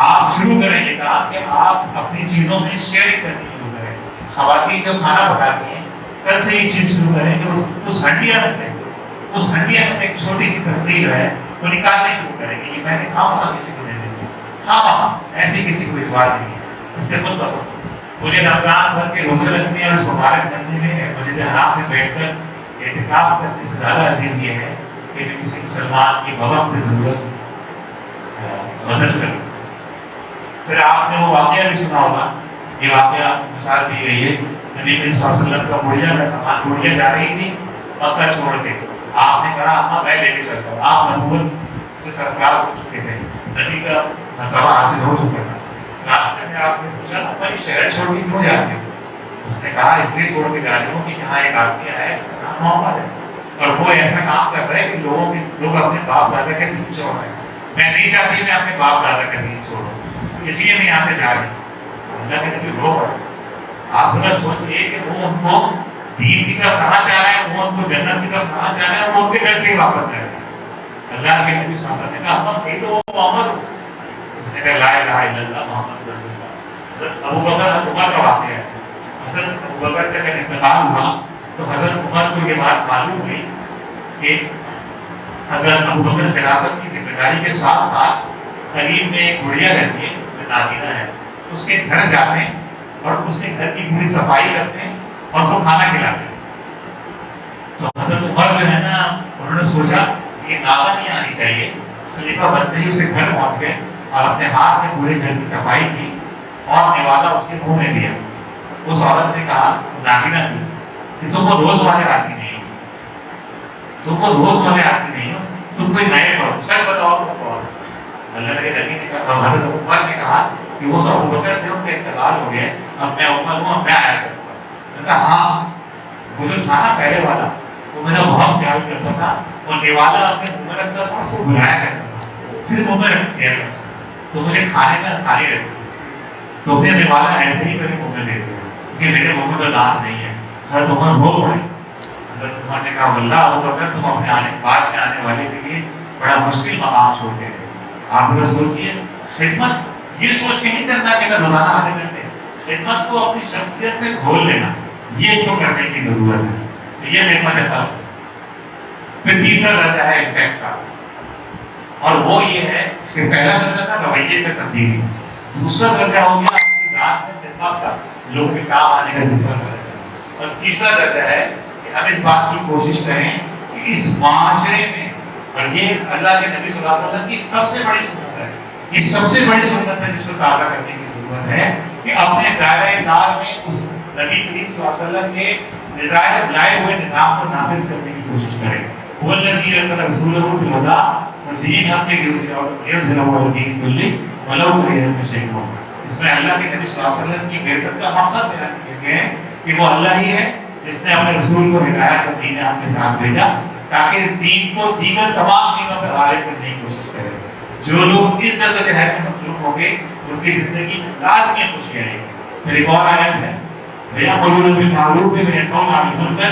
آپ شروع کریں یہ کام کہ آپ اپنی چیزوں میں شیئرنگ کرنی شروع کریں. خواتین جب کھانا پکاتی ہیں کل سے یہ چیز شروع کریں کہ اس ہنڈیا میں سے ایک چھوٹی سی تصویر ہے وہ نکالنے شروع کریں کہ یہ میں نے کھاؤں کسی کو دے دیں, ایسے کسی کو اجبار نہیں ہے. اس سے خود بخود مجھے رمضان بھر کے روزے رکھنے اور اس مبارک مہینے میں مسجد حرام میں بیٹھ کر اعتکاف کرنے سے زیادہ عزیز یہ ہے کہ میں کسی مسلمان کی وقت کی ضرورت مدد کروں. پھر آپ نے وہ واقعہ بھی سنا ہوگا, یہ واقعہ مثال دی گئی ہے. نبی کریم صلی اللہ علیہ وسلم کا بڑھیا کا سامان بڑھیا جا رہی تھی مکہ چھوڑ کے. آپ نے کہا اما میں لے کے چلتا ہوں. آپ نبوت سے سرفراز ہو چکے تھے, نبی کا مرتبہ حاصل ہو چکا تھا. راستے میں آپ نے پوچھا اما یہ شہر چھوڑ کے کیوں جاتے ہو؟ اس نے کہا اس لیے چھوڑ کے جا رہی ہوں کہ یہاں ایک آدمی آیا ہے اس کا نام محمد ہے اور وہ ایسا کام کر رہے ہیں کہ لوگ اپنے باپ دادا کا دین چھوڑ رہے ہیں. میں نہیں چاہتی میں اپنے باپ دادا کا دین چھوڑوں, اس لیے میں یہاں سے جا رہی ہوں. اللہ کے نبی رو پڑے. آپ ذرا سوچئے کہ وہ ان کو دین کی طرف کہاں جا رہے ہیں, وہ ان کو جنت کی طرف کہاں جا رہے ہیں, وہ ان کے گھر سے ہی واپس جا رہے ہیں. اللہ کے نبی صلی اللہ علیہ وسلم نے کہا اما یہ تو وہ محمد ہو. اس نے کہا لا الہ الا اللہ محمد رسول اللہ. حضرت ابو بکر کا واقعہ ہے. حضرت ابو بکر کا جب انتقال ہوا تو حضرت عمر کو یہ بات معلوم ہوئی کہ حضرت ابو بکر خلافت کی ذمہ داری کے ساتھ ساتھ قریب میں ایک گڑیا رہتی ہے جو نابینا ہے, اس کے گھر جاتے ہیں اور اس کے گھر کی پوری صفائی کرتے ہیں اور وہ کھانا کھلاتے ہیں. تو حضرت عمر جو ہے نا انہوں نے سوچا یہ ناوا نہیں آنی چاہیے. خلیفہ بنتے ہی اس کے گھر پہنچ گئے اور اپنے ہاتھ سے پورے گھر کی صفائی کی اور نوازا اس کے منہ میں دیا. اس عورت نے کہا نابینا تھی کہ تم وہ روز والے آدمی نہیں ہو, تم وہ روز والے آدمی نہیں ہو, تم کوئی نئے فرق سچ بتاؤ تم کون. اللہ کے نبی نے کہا, حضرت عمر نے کہا کہ وہ تو ابو بکر تھے ان کا انتقال ہو گیا, اب میں عمر ہوں, اب میں آیا کرتا ہوں. کہا ہاں وہ جو تھا نا پہلے والا وہ میرا بہت خیال کرتا تھا, وہ نوالا اپنے منہ میں رکھتا تھا, اس کو بلایا کرتا تھا, پھر منہ میں رکھ دیا کرتا, تو مجھے کھانے میں آسانی رہتی. تو پھر نوالا ایسے ہی میرے منہ میں دیتے کہ میرے منہ میں تو دانت نہیں ہے. حضرت عمر رو پڑے. حضرت عمر نے کہا واللہ ابو بکر تم اپنے بعد میں آنے والے کے لیے بڑا مشکل مقام چھوڑ کے. آپ ذرا سوچیے, خدمت یہ سوچ کے نہیں کرنا کہ میں روزانہ آدھے گھنٹے, خدمت کو اپنی شخصیت میں کھول لینا, یہ اس کو کرنے کی ضرورت ہے. یہ خدمت ہے سب. پھر تیسرا درجہ ہے امپیکٹ کا, اور وہ یہ ہے کہ پہلا درجہ تھا رویے سے تبدیلی, دوسرا درجہ ہو گیا اپنی ذات میں خدمت کا, لوگوں کے کام آنے کا جذبہ کرے, اور تیسرا درجہ ہے کہ ہم اس بات کی کوشش کریں کہ اس معاشرے میں, اور یہ اللہ کے نبی صلی اللہ علیہ وسلم کی سب سے بڑی سنت ہے, یہ سب سے بڑی سنت ہے جس کو تازہ کرنے کی ضرورت ہے کہ اپنے دائرۂ کار میں اس نبی کریم صلی اللہ علیہ وسلم کے لائے ہوئے نظام کو نافذ کرنے کی کوشش کریں. وہ الذی ارسل رسولہ بالہدی ودین الحق لیظہرہ علی الدین کلہ ولو کرہ المشرکون. اس میں اللہ کے نبی صلی اللہ علیہ وسلم کی بعثت کا مقصد بیان کیا گیا ہے کہ وہ اللہ ہی ہے جس نے اپنے رسول کو ہدایت اور دین حق کے ساتھ بھیجا تاکہ اس دین کو دیگر تمام دینوں پر غالب کرنے کی کوشش کرے. جو لوگ اس جدوجہد میں مصروف ہوں گے ان کی زندگی میں لازمی خوشی آئے گی. پھر ایک اور آیت ہے وَيَأْمُرُونَ بِالْمَعْرُوفِ وَيَنْهَوْنَ عَنِ الْمُنکَرِ